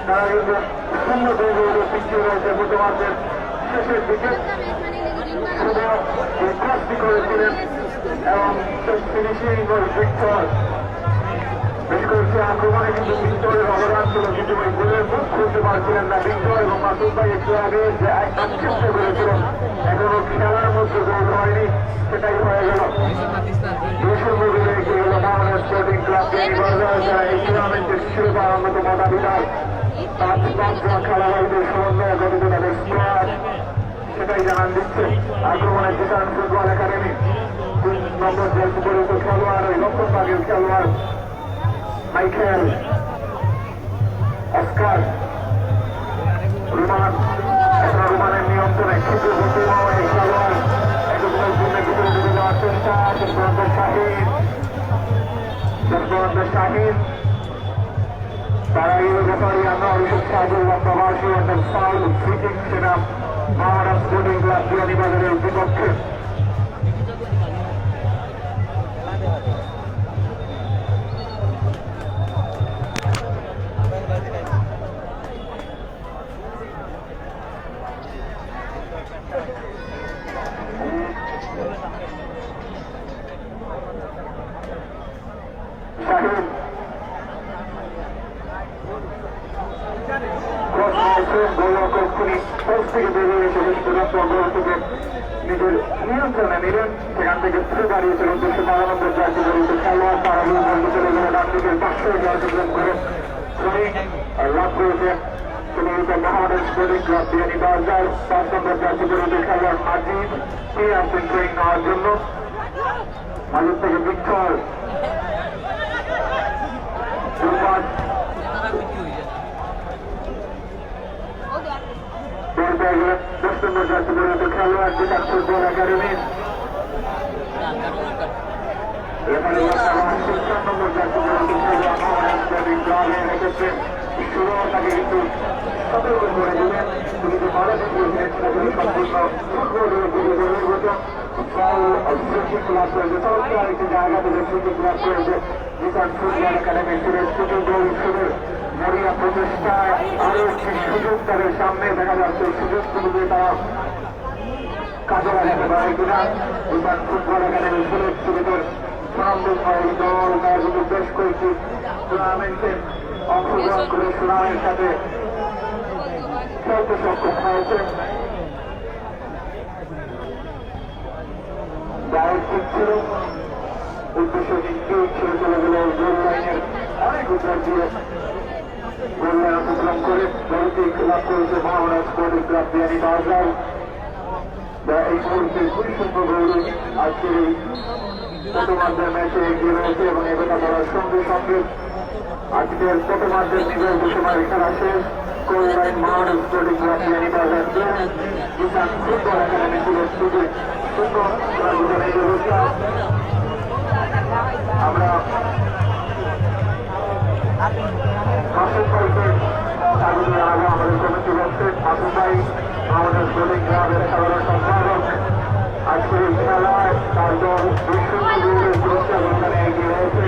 A: তারা কিন্তু শূন্য দৌড়ে পিছিয়ে রয়েছে বুধবারের শেষের দিকে শুধু করেছিলেন এবং ফিনিশিং ভিক্টর বেশ কয়েকটি আক্রমণে কিন্তু ভিক্টরের অবদান ছিল কিন্তু ওই গোলের মুখ খুলতে পারছিলেন না ভিক্টর এবং মাসুদ ভাই একটু আগে যে চেষ্টা করেছিল এখনো খেলার মধ্যে গোল হয়নি সেটাই হয়ে গেল স্পোর্টিং ক্লাব যারা এই টুর্নামেন্টের শিরোপা অন্যতম দাবিদার খেলোয়াড়দের সমন্বয় গঠিত তাদের স্কোয়াড সেটাই জানান দিচ্ছে আক্রমণে কিষান ফুটবল একাডেমি 3 নম্বর জার্সি পরিহিত খেলোয়াড় ওই লক্ষ্মণবাগের খেলোয়াড় মাইকেল অস্কার রোমান এখন রোমানের নিয়ন্ত্রণে ক্ষুদ্র প্রতিমা এই খেলোয়াড় একজনের ভিতরে ঢুকে যাওয়ার চেষ্টা শাহিন তারা এই ব্যাপারে আমরা অভিষেক সাহায্য প্রবাসী এবং ফাউল ফ্রিকিং সেটা মহারাজ স্পোর্টিং ক্লাব বিয়ানীবাজারের বিপক্ষে নিজের নিয়ন্ত্রণে নিলেন সেখান থেকে ফিরে দাঁড়িয়েছিল 212 নম্বর জার্সি পরিহিত খেলোয়াড় তারা বন্ধ চলে গেল ডান দিকের পাশে জার্সিগ্রাম করে লাভ করেছেন মহারাজ স্পোর্টিং ক্লাব বিয়ানীবাজার 5 নম্বর জার্সি পরিহিত খেলোয়াড় মাজিদ তিনি আসছেন ট্রেনিং নেওয়ার জন্য মাঝের থেকে ভিক্টর দশ নম্বর জার্সি পরিহিত খেলোয়াড় কিষান ফুটবল একাডেমি এখানে 4 নম্বর জার্সি পরিহিত খেলোয়াড় এক্ষেত্রে শুরু তাকে কিন্তু সতর্ক করে দিলেন তিনি যে ভালো সম্পূর্ণ ফুটবলের দিকে নির্গত লাভ করেছে চমৎকার একটি জায়গা থেকে সুযোগ লাভ করেছে কিষান ফুটবল একাডেমি সুরেশ সুযোগ শুরুর মরিয়া প্রচেষ্টায় আরো একটি সুযোগ তাদের সামনে দেখা যাচ্ছে সুযোগগুলোকে তারা কাজে লাগাতে পারে কিনা কিষান ফুটবল একাডেমি সুরেশ সুযোগের সুনামদল দল তারা কিন্তু বেশ কয়েকটি টুর্নামেন্টে অংশগ্রহণ করে সুনামের সাথে খেলতে সক্ষম হয়েছে দায়ের ঠিক ছিল উদ্দেশ্য নিশ্চয়ই ছেড়ে চলে গেল গোল লাইনের অনেক উদ্ধার দিয়ে গোল লাইন অতিক্রম করে দলকে লাভ করেছে মহারাজ স্পোর্টিং ক্লাব বিয়ানীবাজার এই মুহূর্তে খুবই সুন্দর গৌরব আজকের এই প্রথমার্ধের ম্যাচে এগিয়ে রয়েছে এবং এবেলা করার সঙ্গে সঙ্গে আজকের প্রথমার্ধের নির্ধারিত সময়ের খেলা শেষ গোল লাইন মহারাজ স্পোর্টিং ক্লাব বিয়ানীবাজার কিষান ফুটবল একাডেমি সুযোগ সুন্দর আমরা মাসুদ ভাইকে স্বাগত জানাবো আমাদের কমিটি বলছে মাসুদ ভাই আমাদের স্পোর্টিং ক্লাবের সাধারণ সম্পাদক আজকের এই খেলায় তার দল 2-0 পুরস্কার অবস্থানে এগিয়ে রয়েছে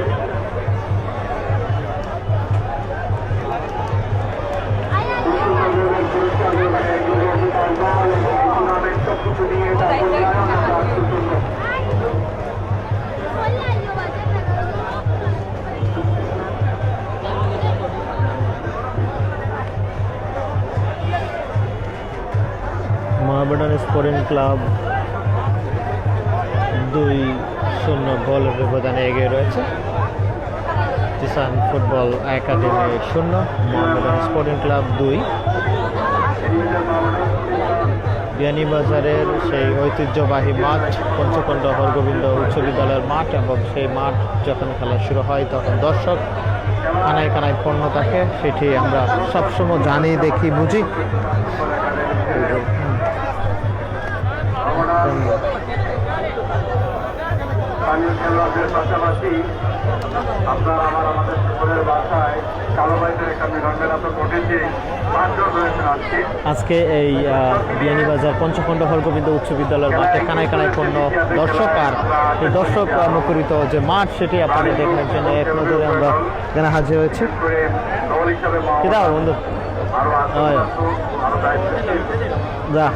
A: পুরস্কার এগিয়ে রয়েছে তার দল এবং টুর্নামেন্ট সবকিছু নিয়ে তার
B: মহামেডান স্পোর্টিং ক্লাব 2-0 গোলের ব্যবধানে এগিয়ে রয়েছে কিষান ফুটবল একাডেমি 0 মহামেডান স্পোর্টিং ক্লাব 2 বিয়ানীবাজারের সেই ঐতিহ্যবাহী মাঠ পঞ্চকণ্ড হরগোবিন্দ উচ্চ বিদ্যালয়ের মাঠ, এবং সেই মাঠ যখন খেলা শুরু হয় তখন দর্শক কানায় কানায় পূর্ণ থাকে, সেটি আমরা সবসময় জানি, দেখি, বুঝি।
A: স্থানীয় খেলোয়াড়দের পাশাপাশি আপনারা আমাদের সকলের বাসায় কালো বাইদের একটা মিলন মেলা তো ঘটেছে, 5 জন রয়েছেন
B: আজকে এই বিয়ানীবাজার পঞ্চকণ্ড হরগোবিন্দ উচ্চ বিদ্যালয়ের মাঠে কানায় কানায় পূর্ণ দর্শক, আর এই দর্শক মুখরিত যে মাঠ সেটি আপনাদের দেখার জন্য এক নজরে আমরা এখানে হাজির হয়েছি। কি দাও বন্ধু যা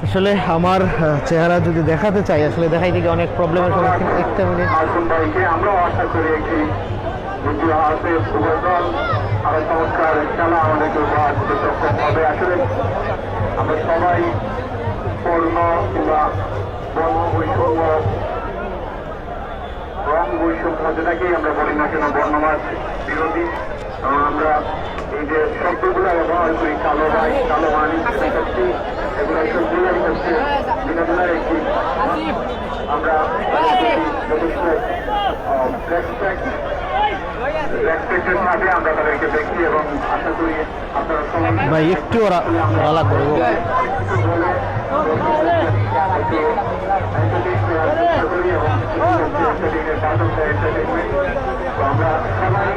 B: আসলে আমার চেহারা যদি দেখাতে চাই, আসলে দেখাই দিকে অনেক প্রবলেমের সম্মুখীন। একটা মিনিট।
A: আমরাও আশা করি একটি আরো চমৎকার খেলা আমাদেরকে উপহার দিতে সক্ষম হবে। আসলে আমরা সবাই বর্ণ কিংবা বর্ণ বৈষম্য, রং বৈষম্য যেটাকেই আমরা বলি না কেন, বর্ণবাদ বিরোধী। আমরা এই যে শব্দগুলো ব্যবহার করি, কালো ভাই, কালো মানি, এগুলো সবগুলোই হচ্ছে বিনোদনের একটি, আমরা যথেষ্ট রেসপেক্টের সাথে আমরা তাদেরকে দেখি এবং আশা করি আপনারা সবাই
B: ভাই একটু ওরা করবো।
A: আমরা সবাই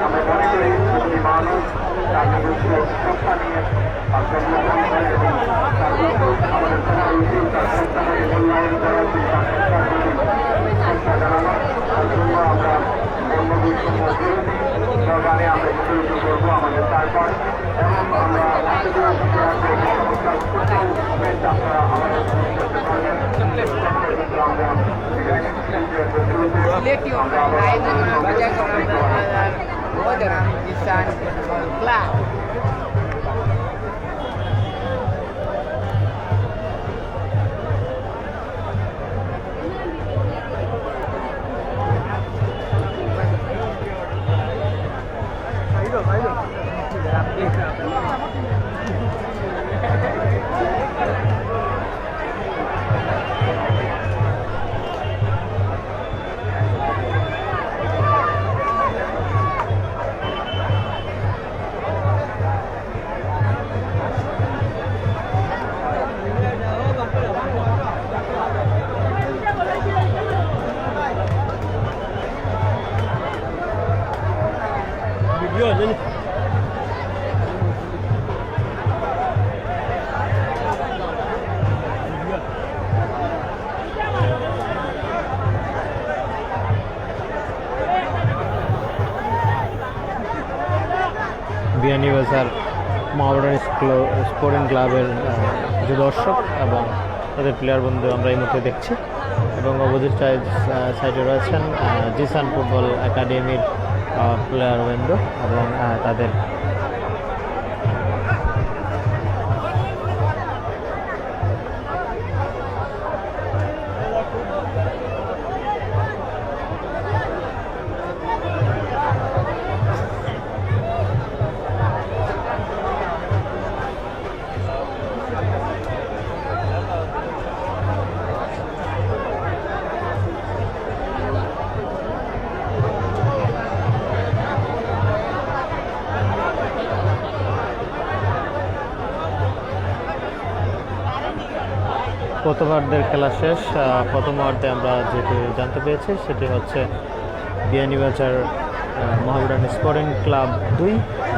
A: আমরা মনে করি মানুষ তার নিজস্ব সত্তা নিয়ে জন্মগ্রহণ করে এবং আমাদের সবার উচিত তার সত্তাকে মূল্যায়ন করা উচিত, তার সত্তা জানানো। তার জন্য আমরা বর্ণবৈষম্য বিরোধী গানে আমরা উত্তেজিত করবো আমাদের তারপর, এবং আমরা আপনারা আমাদের
B: বিয়ানীবাজার মহাবরণ স্পোর্টিং ক্লাবের যে দর্শক এবং তাদের প্লেয়ার বন্ধু আমরা এই মুহূর্তে দেখছি, এবং অপোজিট সাইডে রয়েছেন জিসান ফুটবল একাডেমির প্লেয়ার বন্ধু এবং তাদের প্রথমার্ধের খেলা শেষ। প্রথমার্ধে আমরা যেটি জানতে পেরেছি সেটি হচ্ছে বিয়ানীবাজার মহাবরণ sporting club 2,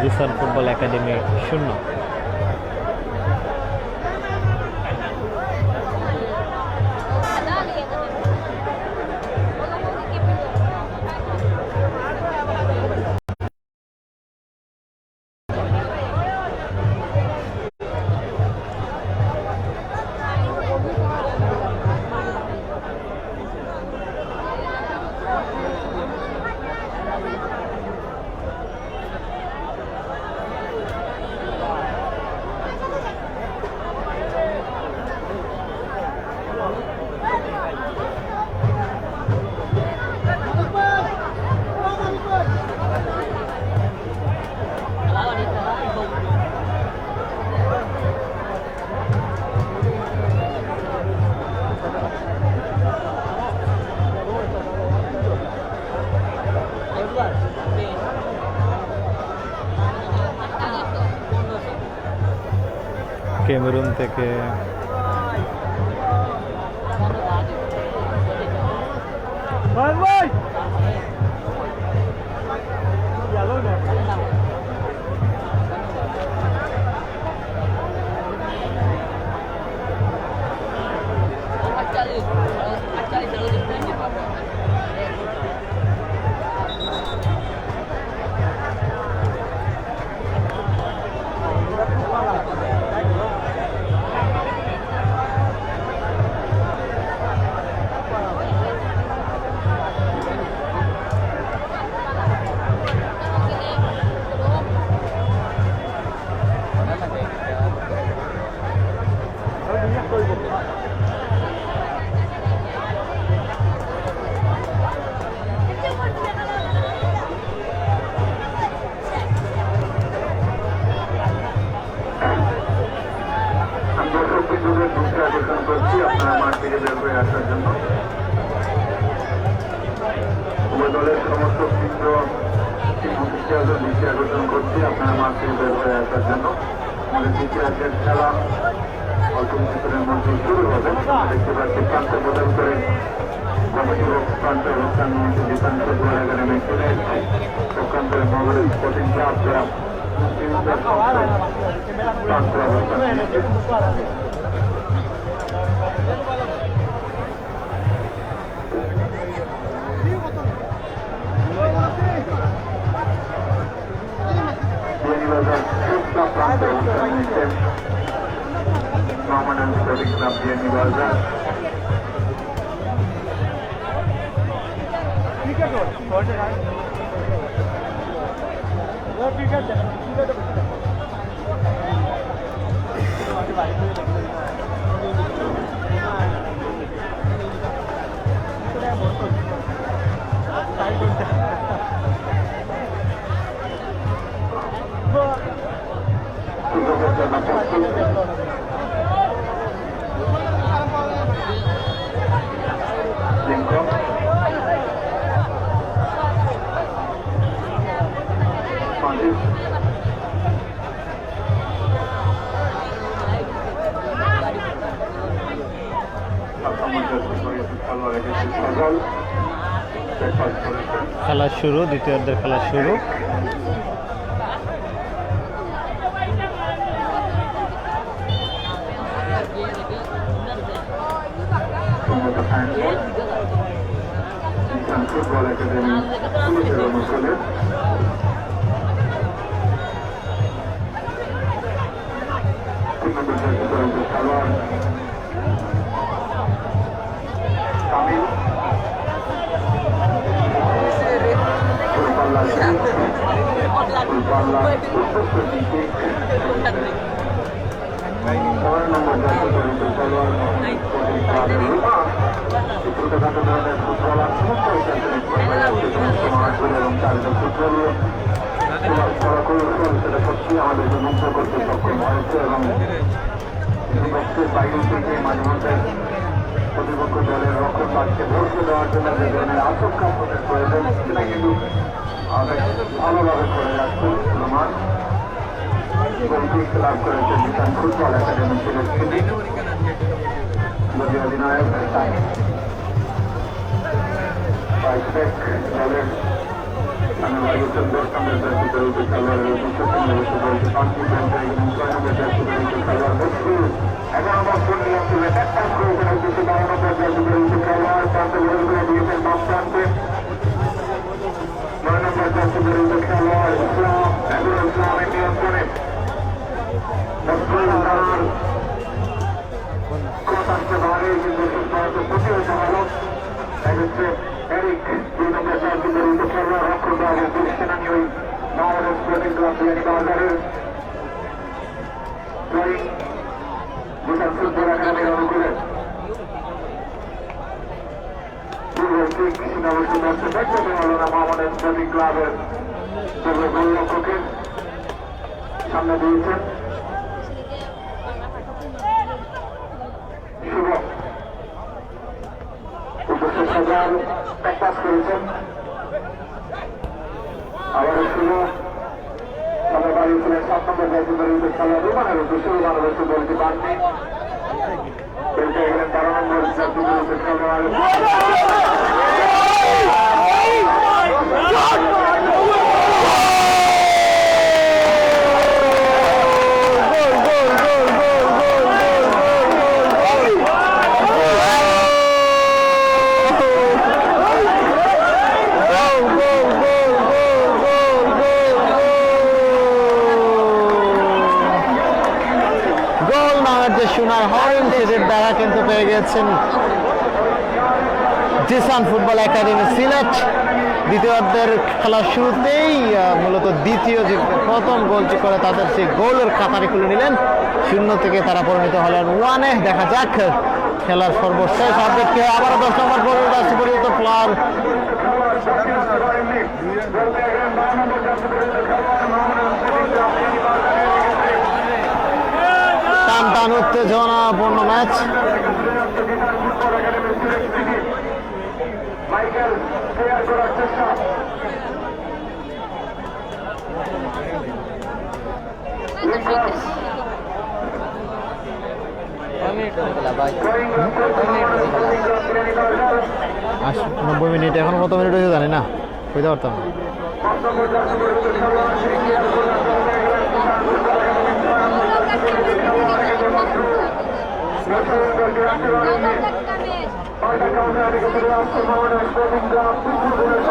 B: Jisan football academy 0। ক্যামেরুন থেকে
A: আপনারা মাঠ থেকে বের হয়ে আসার জন্য উভয় দলের সমস্ত বৃন্দ দৃষ্টি আকর্ষণ করছি আপনারা মাঠ থেকে বের হয়ে আসার জন্য। আমাদের দ্বিতীয়ার্ধের খেলা অল্প কিছুক্ষণের মধ্যে শুরু হবে। দেখতে পাচ্ছি প্রান্তে প্রদান করে কমিটি প্রান্তে অবস্থান নিয়েছে বিতান ফুটবল একাডেমি সিলেট পক্ষান্তরে মঙ্গলের স্পোর্টিং ক্লাব যারা প্রান্তে অবস্থান নিয়েছে। Permanent Sporting Club Bienibazaar.
B: খেলা শুরু, দ্বিতীয়ার্ধের খেলা শুরু।
A: ফুটবল একাডেমি পুলিশের অনুকূলে খেলোয়াড় তামিল নম্বর জাতীয় দলের খেলোয়াড় ছোটখাটো ধরনের ফুটবল এবং চারিত ফুটবলীয় সেটা সত্যি আমাদেরকে মুগ্ধ করতে সক্ষম হয়েছে এবং বিপক্ষের বাইরে থেকে মাঝে মধ্যে প্রতিপক্ষ দলের রক্ষণ পাঠকে ভরসা দেওয়ার জন্য যে ধরনের আশঙ্কা প্রকাশ প্রয়োজন সেটা কিন্তু ভালোভাবে করে যাচ্ছে রোমান গোলকিক লাভ করেছে বিশাল ফুটবল একাডেমি সিলেট থেকে যদি অধিনায়ক দলের খেলোয়াড়ের ইসলামের নিয়ন্ত্রণে আসতে পারে কিন্তু প্রতিহত হল এরিক 2 নম্বর জাতীয় দলের খেলোয়াড় রক্ষণ বিভাগের সেনানি ওই বাংলাদেশ স্পোর্টিং ক্লাব বিয়ানীবাজারের ড্রয়িং বিশাল ফুটবল একাডেমির অনুকূলে সীমাবদ্ধ দর্শক দেখতে হল না বাংলাদেশ স্পোর্টিং ক্লাবের গোলরক্ষকের সামনে দিয়েছেন শুভ প্র্যাকটিস করেছেন আবার শুভ সবাই বাড়ি ছিলেন 7 নম্বর জাতীয় বিপরীতে খেলা রোমানের উদ্দেশ্যে ভারতবর্ষ দলটি বাড়তি খেলতে গেলেন 12 নম্বর জাতীয় বিপরীতে খেলোয়াড়
B: সোনার হরিণ সেটির দ্বারা কিন্তু পেয়ে গেছেন জিসান ফুটবল একাডেমি সিলেট। দ্বিতীয়ার্ধের খেলার শুরুতেই মূলত দ্বিতীয় যে প্রথম গোলটি করে তাদের সেই গোলের খাতাটি খুলে নিলেন। 0 থেকে তারা পরিণত হলেন 1-এ। দেখা যাক খেলার সর্বশেষ আপডেট কি আবার 10 নম্বর পরিণত প্লেয়ার টান টান উত্তেজনাপূর্ণ ম্যাচ। আচ্ছা 90 মিনিট, এখন কত মিনিট হয়েছে জানি না, বুঝতে পারতাম না।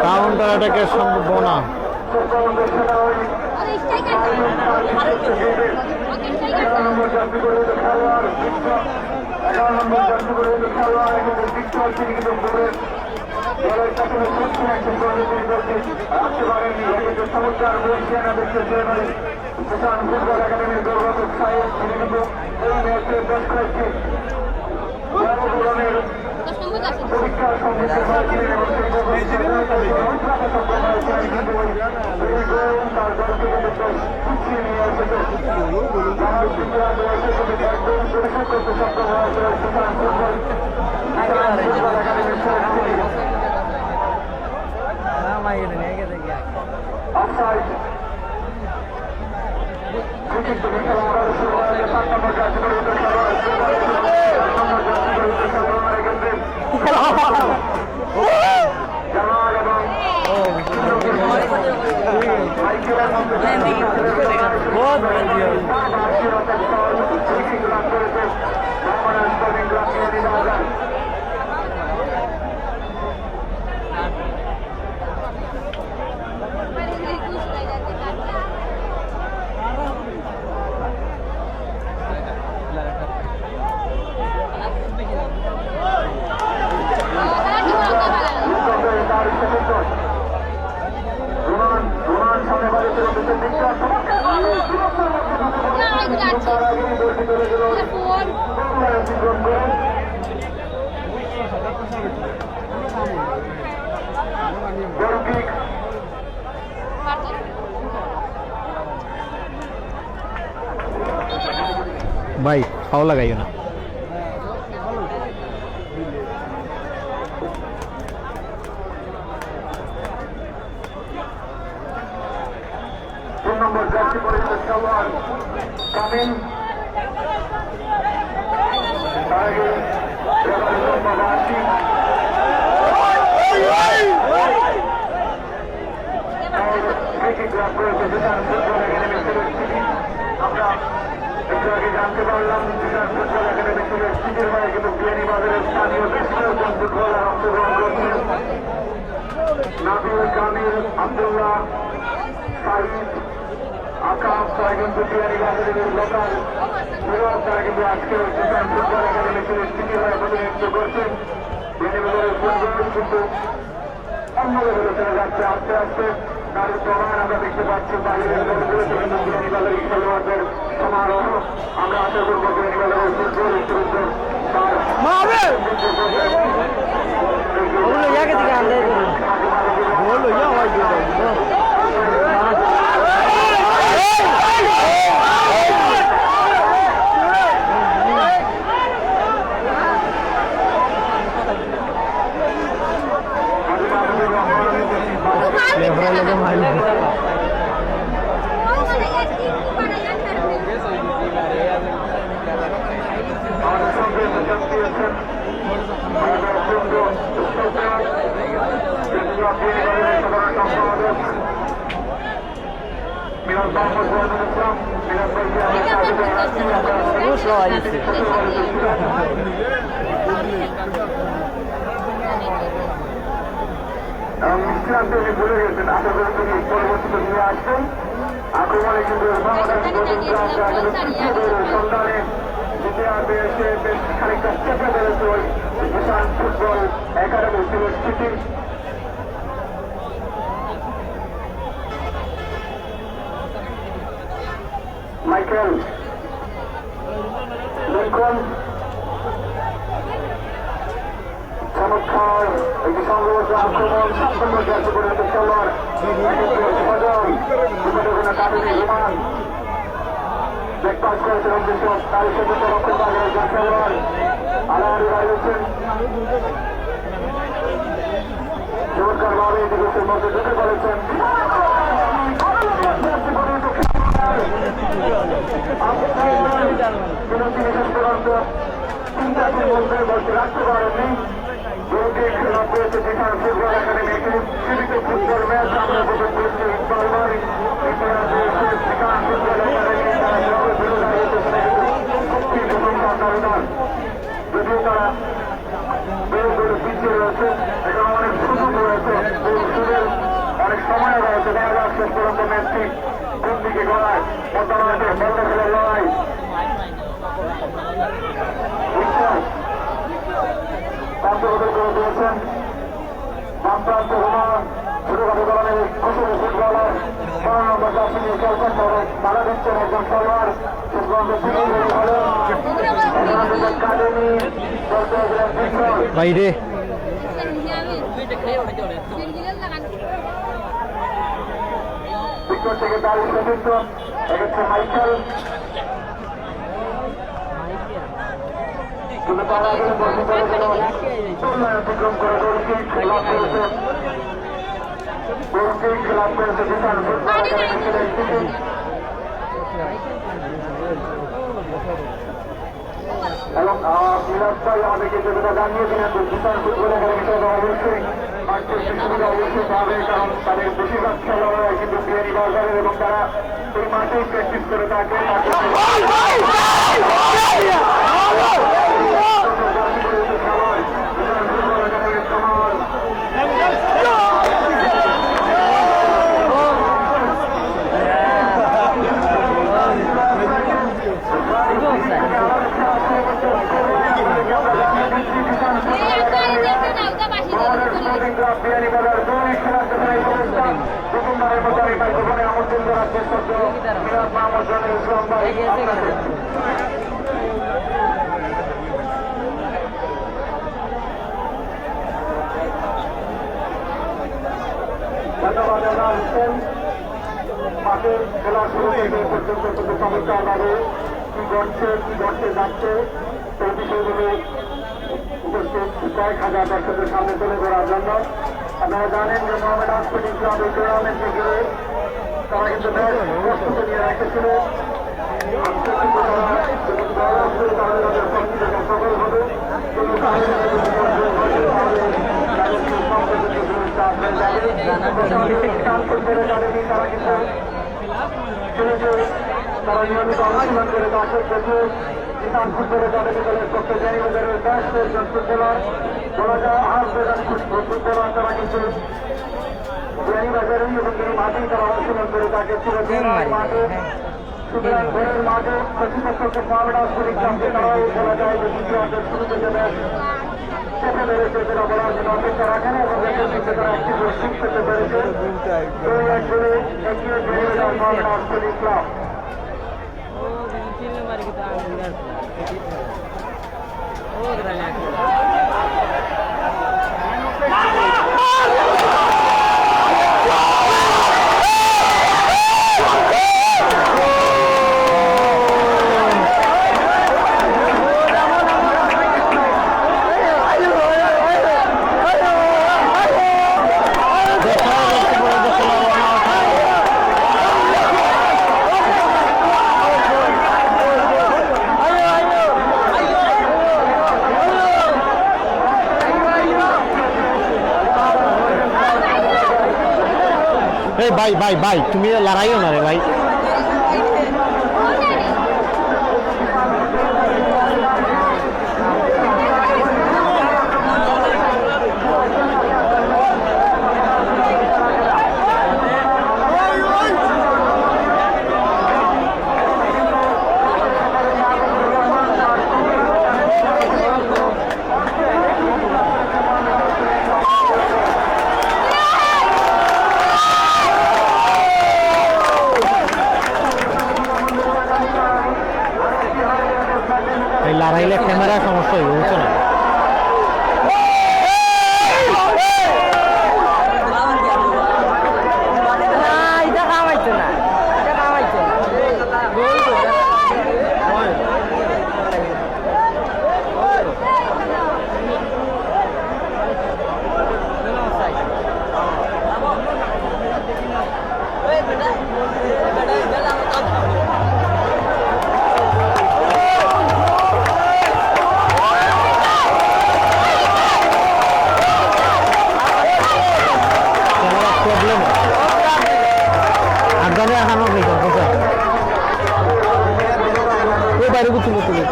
B: কাউন্টার অ্যাটাকের সম্ভাবনা। ভাই ফাউল লাগাইও না।
A: নম্বর জার্সি পরিহিত খেলোয়াড় কামিল আমরা একটু আগে জানতে পারলাম ফুটবল একাডেমি থেকে সিটির হয়ে কিন্তু বিয়ানীবাজারের স্থানীয় বেশিরভাগ ফুটবলার অংশগ্রহণ করছেন। নাবিল, কামিল, আব্দুল্লাহ, সাইদ, আকাশ, তারা কিন্তু বিয়ানীবাজারের লোকাল যুবক, তারা কিন্তু আজকে ফুটবল একাডেমি থেকে সিটি হয়ে প্রতিনিধিত্ব করছেন। বিয়ানীবাজারের ফুটবল কিন্তু অন্য লেভেলে চলে যাচ্ছে আস্তে আস্তে। তার প্রমাণ আমরা দেখতে পাচ্ছি বাইরের দলগুলোতে কিন্তু বিয়ানীবাজারের খেলোয়াড়দের সমারোহ। আমরা আশা করবো বিয়ানীবাজারের ফুটবল একটু নিশ্চিত ভুলে গেছেন, আশা করি তিনি পরবর্তীতে নিয়ে আসবেন। আক্রমণে কিন্তু সন্ধানে দ্বিতীয়ার্ধে এসে বেশ খানিকটা চেপে ধরেছে ওই Bhutan football academy Sylhet city. Michael Lincoln চমৎকার একটি সংঘবদ্ধ আক্রমণ সম্পূর্ণ কার্য পরিণত খেলোয়াড় কাবিনী রোমান ব্রেকপাস করেছিলেন যেসব তার সাথে রক্ষণ বাগের একজন খেলোয়াড় আলাহারি বাইরেছেন চমৎকার ভাবে দিবসের মধ্যে ঢুকে পড়েছেন। চিন্তাটির মধ্যে বসে রাখতে পারেননি। খেলা করেছে যেখানে ফুটবল একাডেমি একটি সীমিত ফুটবল ম্যাচ আমরা উপভোগ করছি ইকবাল ইতিহাসে সেখানে ফুটবল একাডেমি তারা যদিও তারা বেশ করে পিছিয়ে রয়েছে, এখানে অনেক সুযোগ রয়েছে, অনেক সময় রয়েছে। দেখা যাক শেষ পর্যন্ত ম্যাচটি কোন দিকে গড়ায়। বর্তমানে বন্ধ খেলার লড়াই কার্যকর করে দিয়েছেন বাম প্রান্ত রোমান ছোটখাটো ধরনের কুশলী ফুটবলার 12 নম্বর জার্সি নিয়ে খেলছেন, তবে বাধা দিচ্ছেন একজন খেলোয়াড় শেষ পর্যন্ত তিনি একাডেমি
B: বাইরে
A: ভিতর থেকে দাঁড়িয়ে সতীর্থ এক্ষেত্রে মাইকেল কিন্তু তারা অতিক্রম করে গোলকিক লাভ করেছে বিশাল ফুটবল একাডেমি সিলেট সিটি। এবং মিরাজ ভাই আমাদেরকে যেটা জানিয়ে দিলেন বিশাল ফুটবল একাডেমি অবশ্যই মাঠের সুবিধা অবশ্যই পাবে, কারণ তাদের বেশিরভাগ খেলোয়াড়রা কিন্তু বিহারি বাজারের এবং তারা ওই মাঠেই প্র্যাকটিস করে থাকে। বিহারীবাজার 2 খেলার অবস্থান প্রথমবারের মতো আমি মাইক্রোফোনে আমন্ত্রণ জানাচ্ছি সদ্য মিরাজ মাহমুদ জনের ইসলাম ভাই। ধন্যবাদ জানাচ্ছেন। মাঠের খেলা শুরু থেকে পর্যন্ত কিন্তু চমৎকারভাবে কি ঘটছে যাচ্ছে সেই বিষয়গুলো উপস্থিত কয়েক হাজার দর্শকের সামনে তুলে ধরার জন্য। আপনারা জানেন যে মোহামেড হাসপাতাল ক্লাব এই টুর্নামেন্টে গিয়ে তারা কিন্তু বেশ প্রস্তুতি নিয়ে রেখেছিল। সফল হবে তারা কিন্তু তারা নিয়মিত অনুশীলন করে থাকে। যদিও কিষান ফুটবল একাডেমি দলের পক্ষে জানিবাজারের 10 জন ফুটবলার বলা যায় ফুটবলার তারা কিন্তু জানিবাজারেই এবং এই মাঠেই তারা অনুশীলন করে থাকে। মাঠে সুতরাং ঘরের মাঠে প্রতিপক্ষকে মোহামেড হাসপাতাল ক্লাবকে তারাও বলা যায় যে দ্বিতীয়ার্ধের শুরু থেকে চেপে ধরেছে, যেটা বলার জন্য অপেক্ষা রাখেন এবং এখান থেকে তারা একটি শিখ পেতে পেরেছে। এক বলে এগিয়ে মোহামেড হাসপাতাল ক্লাব। ভাই ভাই ভাই তুমি লড়াইও না রে ভাই।
B: লড়াইলে ক্যামেরা সমস্যা হইব বুঝছো না বাইরে তুলে তুলে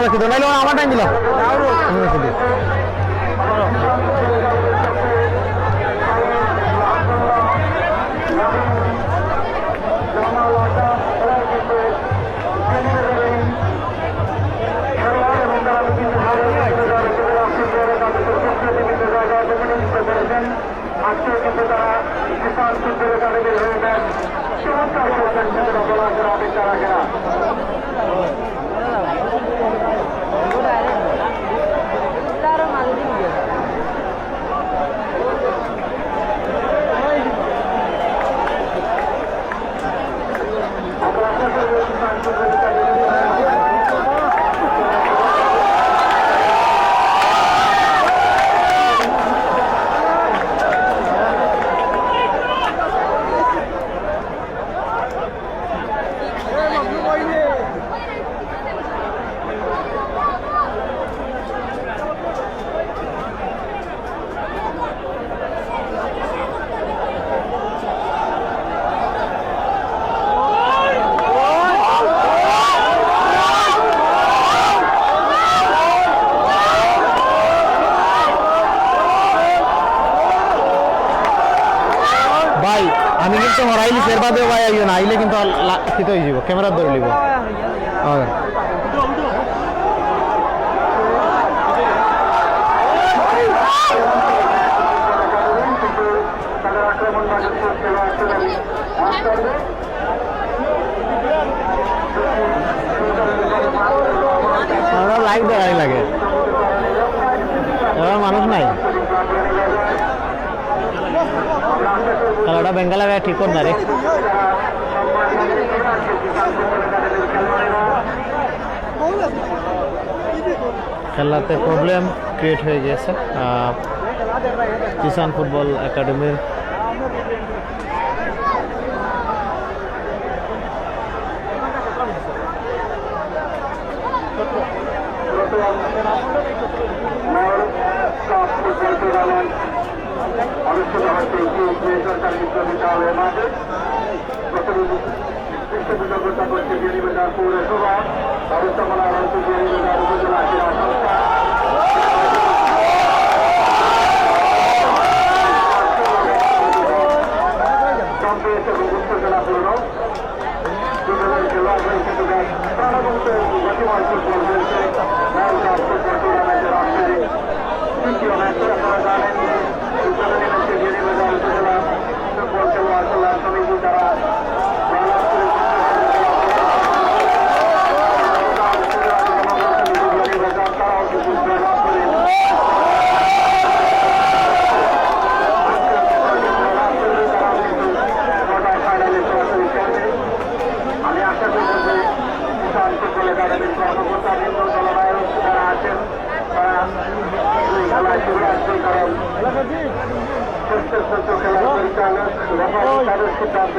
B: রাখি দো নাইলে আমার টাইম দিলাম
A: আজকে কিন্তু তারা কিষান ফুটবল একাডেমির হয়ে দেন চমৎকার করছেন সেটা বলা যারা অপেক্ষা রাখে না আমি কিন্তু হরাইলি ফের বাদে ভাই আইও না আইলে কিন্তু খিত হয়ে যাব ক্যামেরা ধরে লিব লাইক দেখাই লাগে এবার মানুষ নাই খেলাটা বেঙ্গালা ঠিক কর না রে খেলাতে প্রবলেম ক্রিয়েট হয়ে গেছে কিষান ফুটবল একাডেমির অনুষ্ঠিত হচ্ছে বেসরকারি বিশ্ববিদ্যালয়ের মাঠে কৃতজ্ঞতা করছে বিয়ানীবাজার পৌরসভা ব্যবস্থাপনা রয়েছে বিয়ানীবাজার উপজেলা ক্রীড়া সংস্থা কংগ্রেস এবং উত্তর জেলা পৌর দুজনের খেলা হয়েছে প্রাণবন্ত গতিময় ফুটবল হয়েছে ওয়ার্ল্ড কাপ ফুটবল টুর্নামেন্টের আসরে তৃতীয় ম্যাচে আপনারা জানেন বিয়ানীবাজার উপজেলা ফুটবল খেলোয়াড় কল্যাণ সমিতি তারা আমি আশা করব যে কিষান ফুটবল একাডেমির কর্মকর্তা বৃন্দ জলবায়ু যারা আছেন তারা খেলায় ফিরে আসবে কারণ সুস্থ সুস্থ খেলার পরিচালক তাদের সিদ্ধান্ত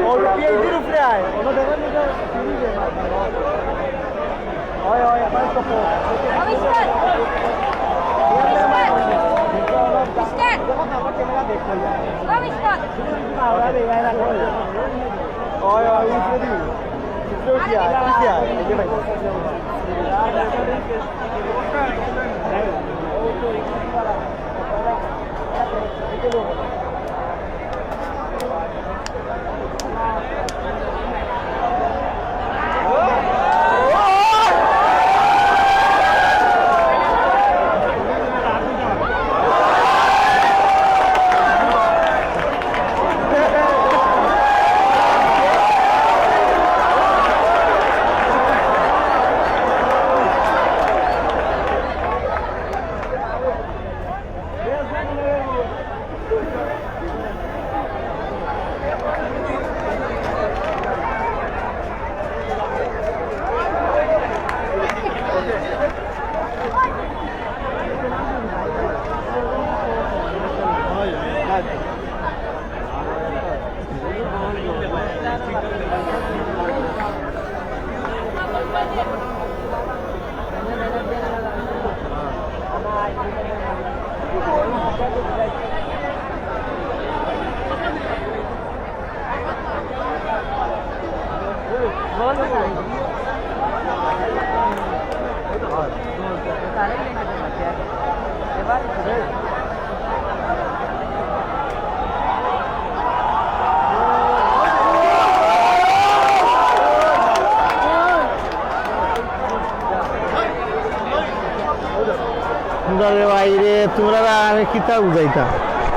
B: বাইরে তোমরা আমি কিতা বুঝাইতা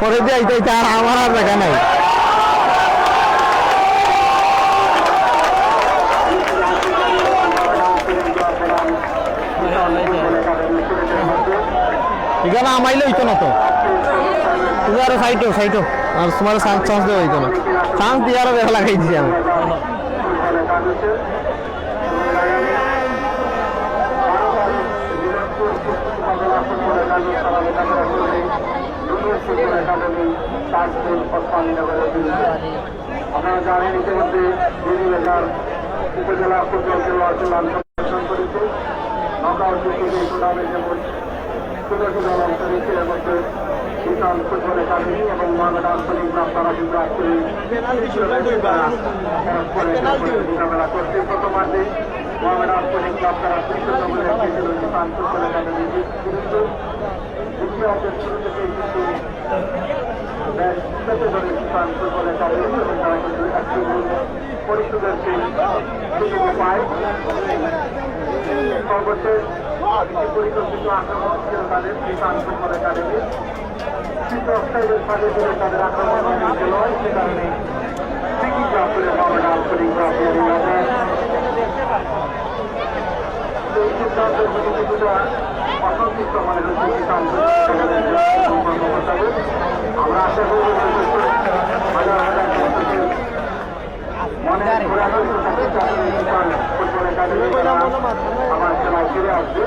B: পরে দিয়ে আইতাইতা আর আমার আর দেখা নাই এখানে আমাইলে হইতো না তো তুমি আরো সাইটো আর তোমার চান্স দেওয়া হইতো না চান্স দিয়ে আরো দেখা লাগাই দিছি আমি
A: আপনারা জানেন ইতিমধ্যে উপজেলা ফুটবল খেলোয়াড় সংগঠন করেছে নকআউট টুর্নামেন্টে যেমন ছোট ছোট অঞ্চলের মধ্যে বিশাল ফুটবল একাডেমি এবং মোহামেড আঞ্চলিক ক্লাব তারা কিন্তু আজকে মোকাবেলা করছে প্রথম মাঠে মোহামেড আঞ্চলিক ক্লাব তারা 2-0 বিশাল ফুটবল একাডেমি বিরুদ্ধে দ্বিতীয় অর্ধের শুরু থেকেই কিন্তু পরিষদেরকে পায় সর্বশেষ পরিকল্পিত আক্রমণ ছিল তাদের কিষাণ ফুটবল একাডেমি কিন্তু অফসাইডের ফাঁদে ছিল তাদের আক্রমণ হয়েছিল সে কারণে ঠিকই করে মোহামেড আঞ্চলিক এই সিদ্ধান্তের প্রতি কিছুটা অসন্তুষ্ট মনে হচ্ছে কিষাণ আমরা আশা করি হাজার হাজার ফুটবল একাডেমি আমার খেলায় ফিরে আসবে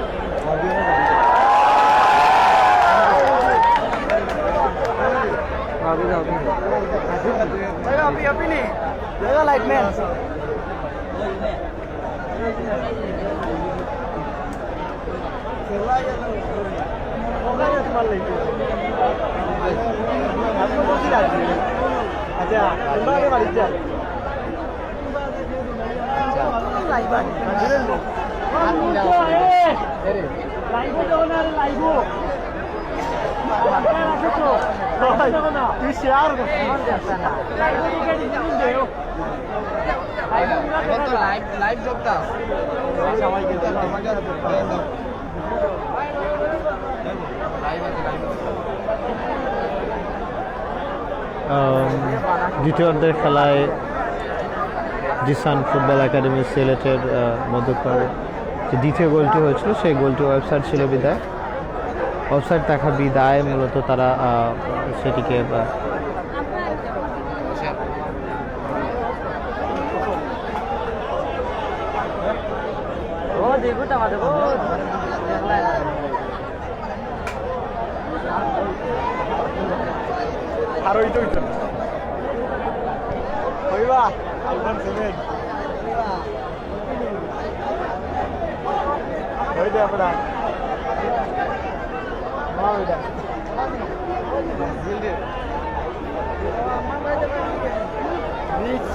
B: দ্বিতীয় অর্ধের খেলায় জিসান ফুটবল একাডেমি সিলেটের মধ্যকার যে দ্বিতীয় গোলটি হয়েছিল সেই গোলটি ওয়েবসাইট ছিল বিদায় ওয়েবসাইট দেখা বিদায় মূলত তারা সেটিকে
D: আর ওইটা হইবা আলবান সেভেন হইতে আপনারা মাওইদা জিলদে নিচ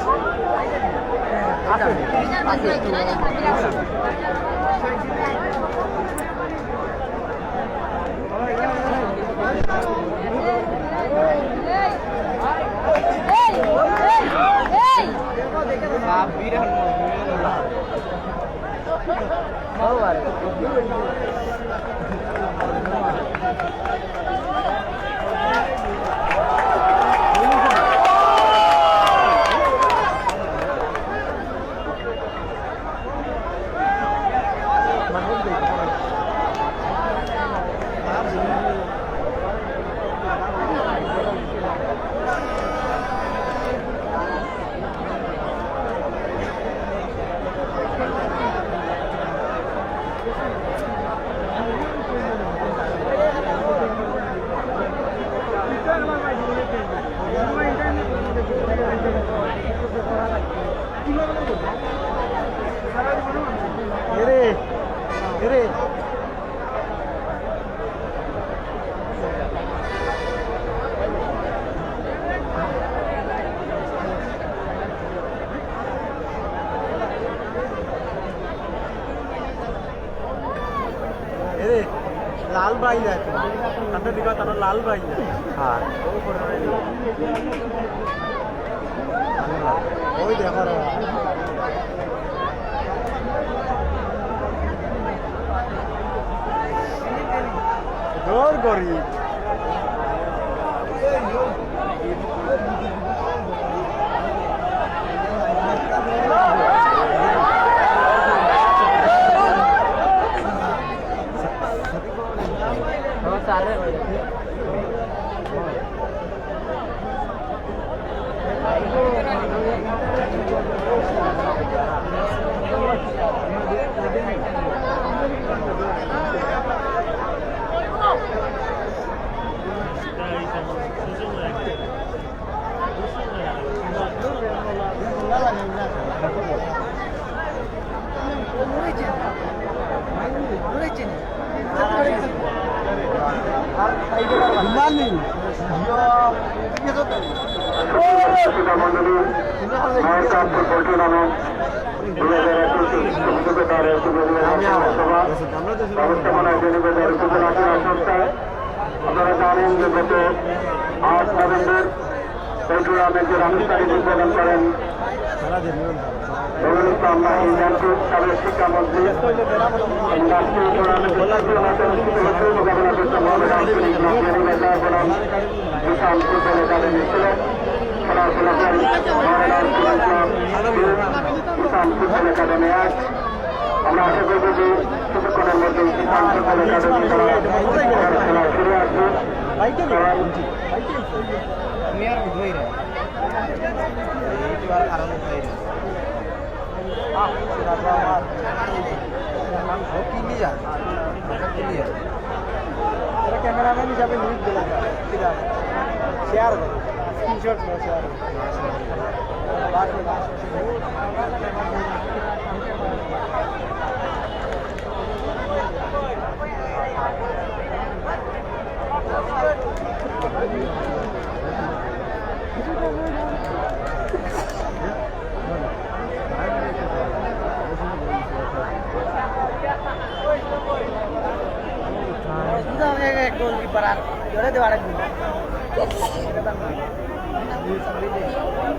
D: ভাই যায় তাতে দিকে তারা লাল ভাই যায়
B: হ্যাঁ
D: ওই দেখো রে জোর করি
A: আপনারা জানেন যে গত 8 নভেম্বর এই টুর্নামেন্টের আনুষ্ঠানিক উদ্বোধন করেন সাবেক শিক্ষামন্ত্রী রাষ্ট্রীয় টুর্নামেন্টের মোকাবেলা করতে মোহাম্মদ আন্তরিক কিষাণ ফুটবল একাডেমি ছিলেন খেলাধুলা কিষাণ ফুটবল একাডেমি 1 আমরা আশা করবো যে কিছুক্ষণের মধ্যে কিষাণ ফুটবল একাডেমি খেলা শুরু আসবে
D: ক্যামেরাম্যান হিসাবে নিউজ দিলাম শেয়ার করো স্ক্রিনশট শেয়ার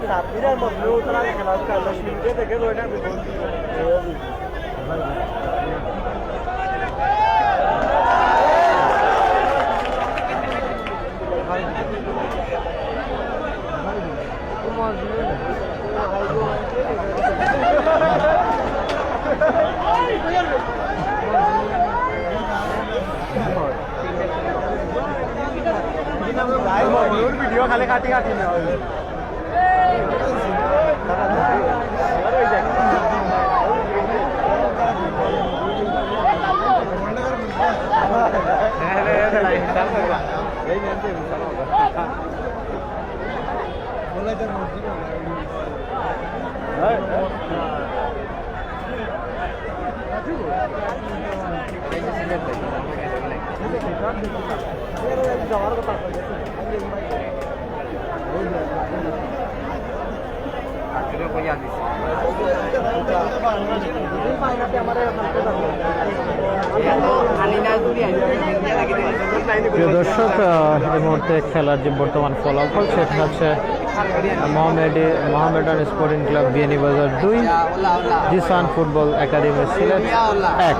D: সাবিরের মধ্যে উতরা খেলা 10 মিনিটে দেখে লইনা বিগল ভিডিও খালি কাটি কাটি না
B: প্রিয় দর্শক এই মুহূর্তে খেলার যে বর্তমান ফলাফল সেটা হচ্ছে Mohammedan sporting club Beanibazar 2 Jisan football academy Sylhet 1।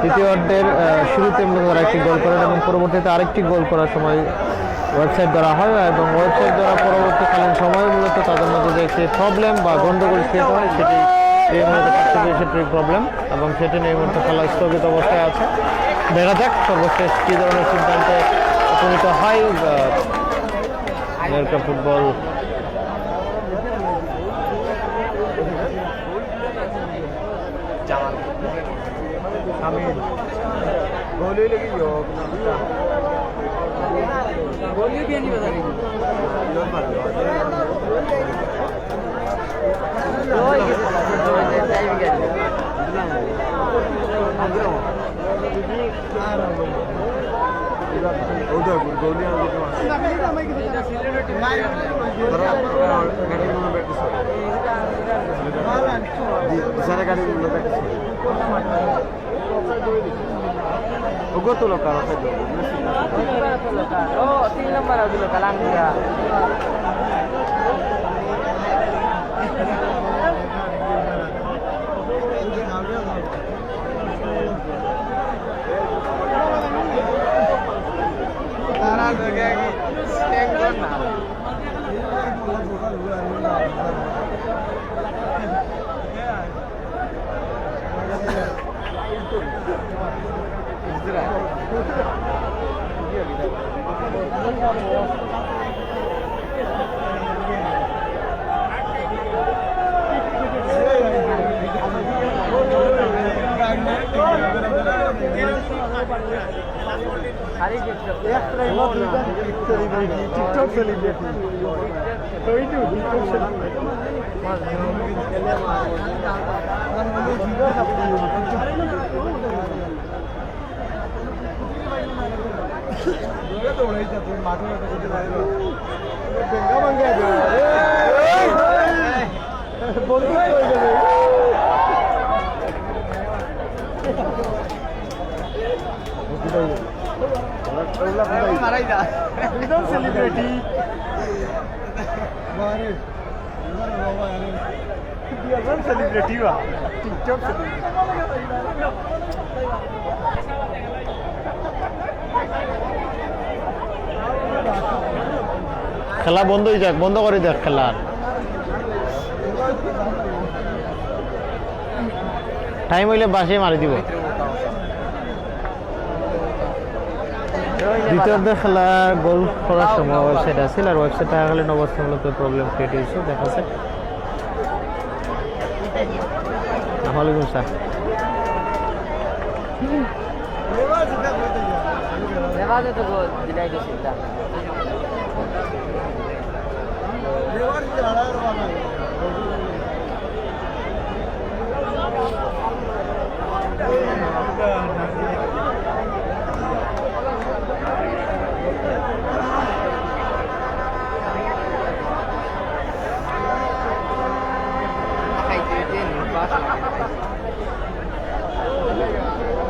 B: দ্বিতীয়ার্ধের শুরুতে মূলত তারা একটি গোল করেন এবং পরবর্তীতে আরেকটি গোল করার সময় ওয়েবসাইট ধরা হয় এবং ওয়েবসাইট দ্বারা পরবর্তীকালীন সময়ে মূলত তাদের মধ্যে যে একটি প্রবলেম বা গণ্ডগোল সৃষ্টি হয় সেটি এই মুহূর্তে প্রবলেম এবং সেটি নিয়ে এই মুহূর্তে খেলা স্থগিত অবস্থায় আছে। দেখা যাক সর্বশেষ কী ধরনের সিদ্ধান্তে উপনীত হয় America football
D: Ogo to local.
C: Oh, 3 number ada local angga. Taran lagi stek mana?
D: TikTok celebrity. So itu TikTok celebrity. Celebrity. Dia kan celebrity wah. TikTok celebrity.
B: খেলা বন্ধ হয়ে যাক, বন্ধ করে দেখ খেলা। টাইম হইলে বাসে মারি দিব। দ্বিতীয়ার্ধে খেলা গোল করার সময় ওয়েবসাইট আছিল আর ওয়েবসাইট থাকাকালীন অবস্থা মূলত প্রবলেম ক্রিয়েট হয়েছে। দেখাচ্ছে ওয়ালাইকুম sir.
C: Lewat itu gol, tidak itu sih.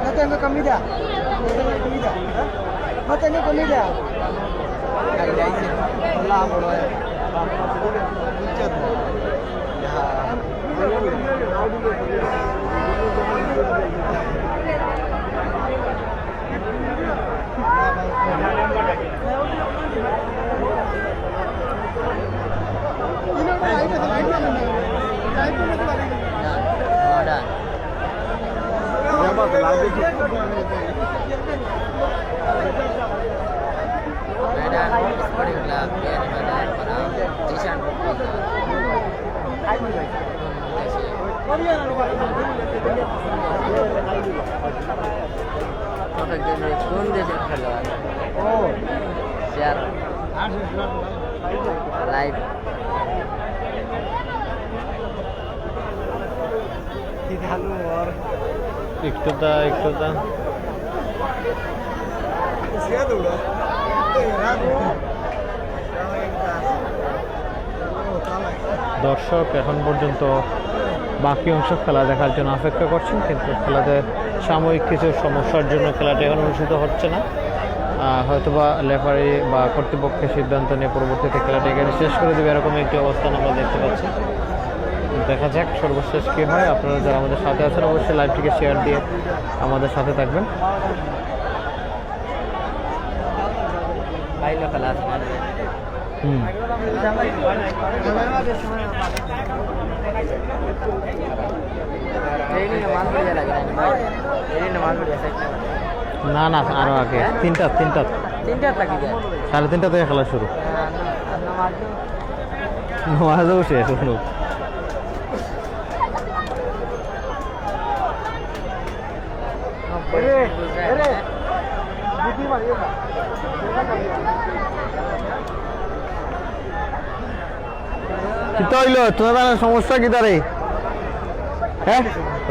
D: Nanti yang comida. Nanti yang comida. Allah bolo ya.
C: Live.
B: একটু তা দর্শক এখন পর্যন্ত বাকি অংশ খেলা দেখার জন্য অপেক্ষা করছেন, কিন্তু খেলাতে সাময়িক কিছু সমস্যার জন্য খেলাটি এখন অনুষ্ঠিত হচ্ছে না। হয়তোবা রেফারি বা কর্তৃপক্ষের সিদ্ধান্ত নিয়ে পরবর্তীতে খেলাটি এখানে শেষ করে দেবে, এরকম একটি অবস্থান আমরা দেখতে পাচ্ছি। দেখা যাক সর্বশেষ কী হয়। আপনারা যারা আমাদের সাথে আছেন অবশ্যই লাইভটিকে শেয়ার দিয়ে আমাদের সাথে থাকবেন। না না আরো আগে তিনটা 3:30 থেকে খেলা শুরু। নামাজও শেষ হলো। কিতা হইল তোমার সমস্যা কি তারে? হ্যাঁ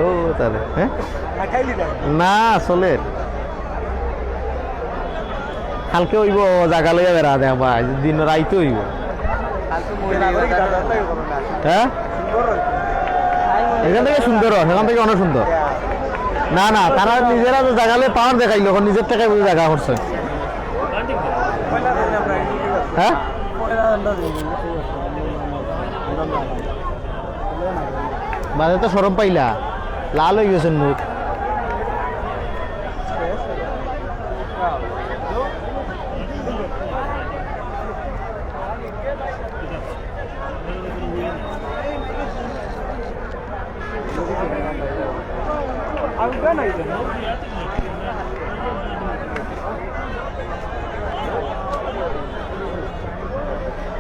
B: ও তাহলে হ্যাঁ না চলে কালকে হইব জায়গা লইয়া বেড়া দেখবা, দিন রাইতে হইব। হ্যাঁ এখান থেকে সুন্দর, সেখান থেকে অনেক সুন্দর। না না তারা নিজেরা তো জাগালে পাওয়ার দেখাইলো এখন নিজের টাকায় বুঝে জায়গা করছে হ্যাঁ বাজে তো সরম পাইলা লাল হয়ে গেছেন মুখ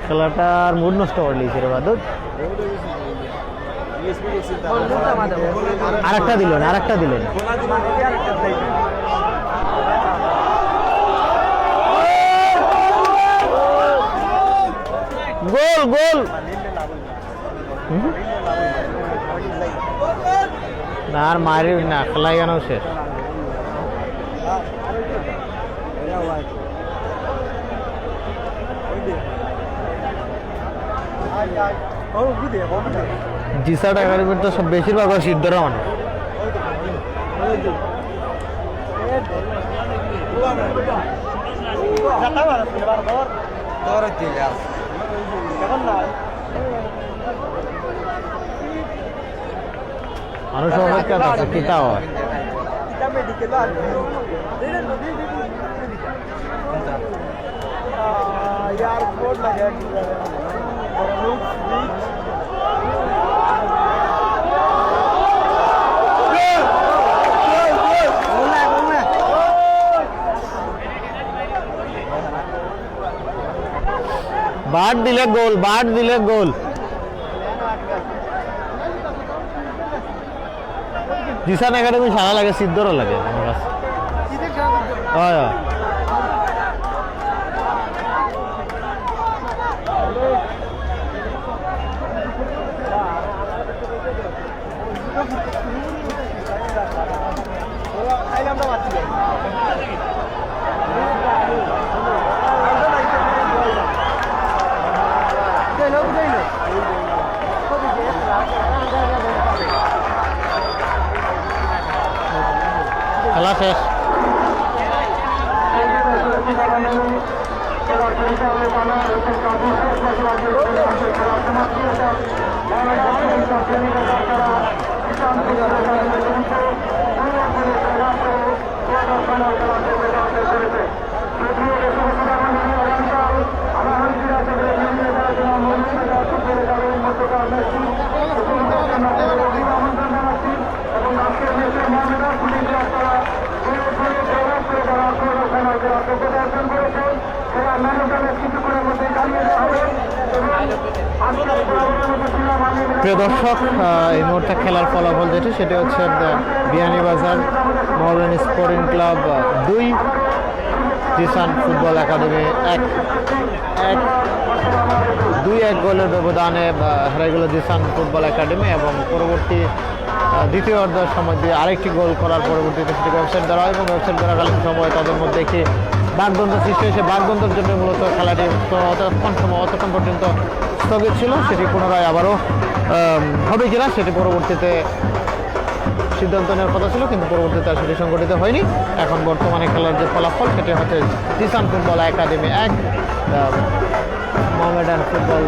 B: খেলাটার মুড নষ্ট করে লিয়েছে রে বাদুদ আরেকটা দিলেন গোল গোল না আর মারি না খেলাই কেন শেষ জিসাট একাডেমির তো সব বেশিরভাগ সিদ্ধরা মানুষ মানুষ অপেক্ষা আছে কিতাও
D: यार बोर्ड लगा
B: बाट दिले गोल जिसान एकाडेमी सारा लगे सिद्धर लगे খেলা শেষ প্রিয় দর্শক এই মুহূর্তে খেলার ফলাফল যেটি সেটি হচ্ছে Beanibazar Maulana sporting club 2 Jisan football academy 1 গোলের ব্যবধানে হেরে গেল জিসান ফুটবল একাডেমি এবং পরবর্তী দ্বিতীয় অর্ধের সময় দিয়ে আরেকটি গোল করার পরবর্তীতে সেটি ওয়েবসাইট দ্বারা এবং ওয়েবসাইট দ্বারাকালীন সময় তাদের মধ্যে একটি বাগদ্বন্দ্ব সৃষ্টি হয়েছে বাগদ্বন্দ্বের জন্য মূলত খেলাটি অতক্ষণ পর্যন্ত স্থগিত ছিল সেটি পুনরায় আবারও হবে কিনা সেটি পরবর্তীতে সিদ্ধান্ত নেওয়ার কথা ছিল কিন্তু পরবর্তীতে সেটি সংগঠিত হয়নি এখন বর্তমানে খেলার যে ফলাফল সেটি হচ্ছে Zisan football academy 1 Mohammedan football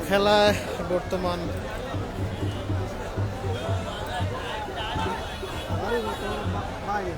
B: খেলায় বর্তমান
D: বাইরে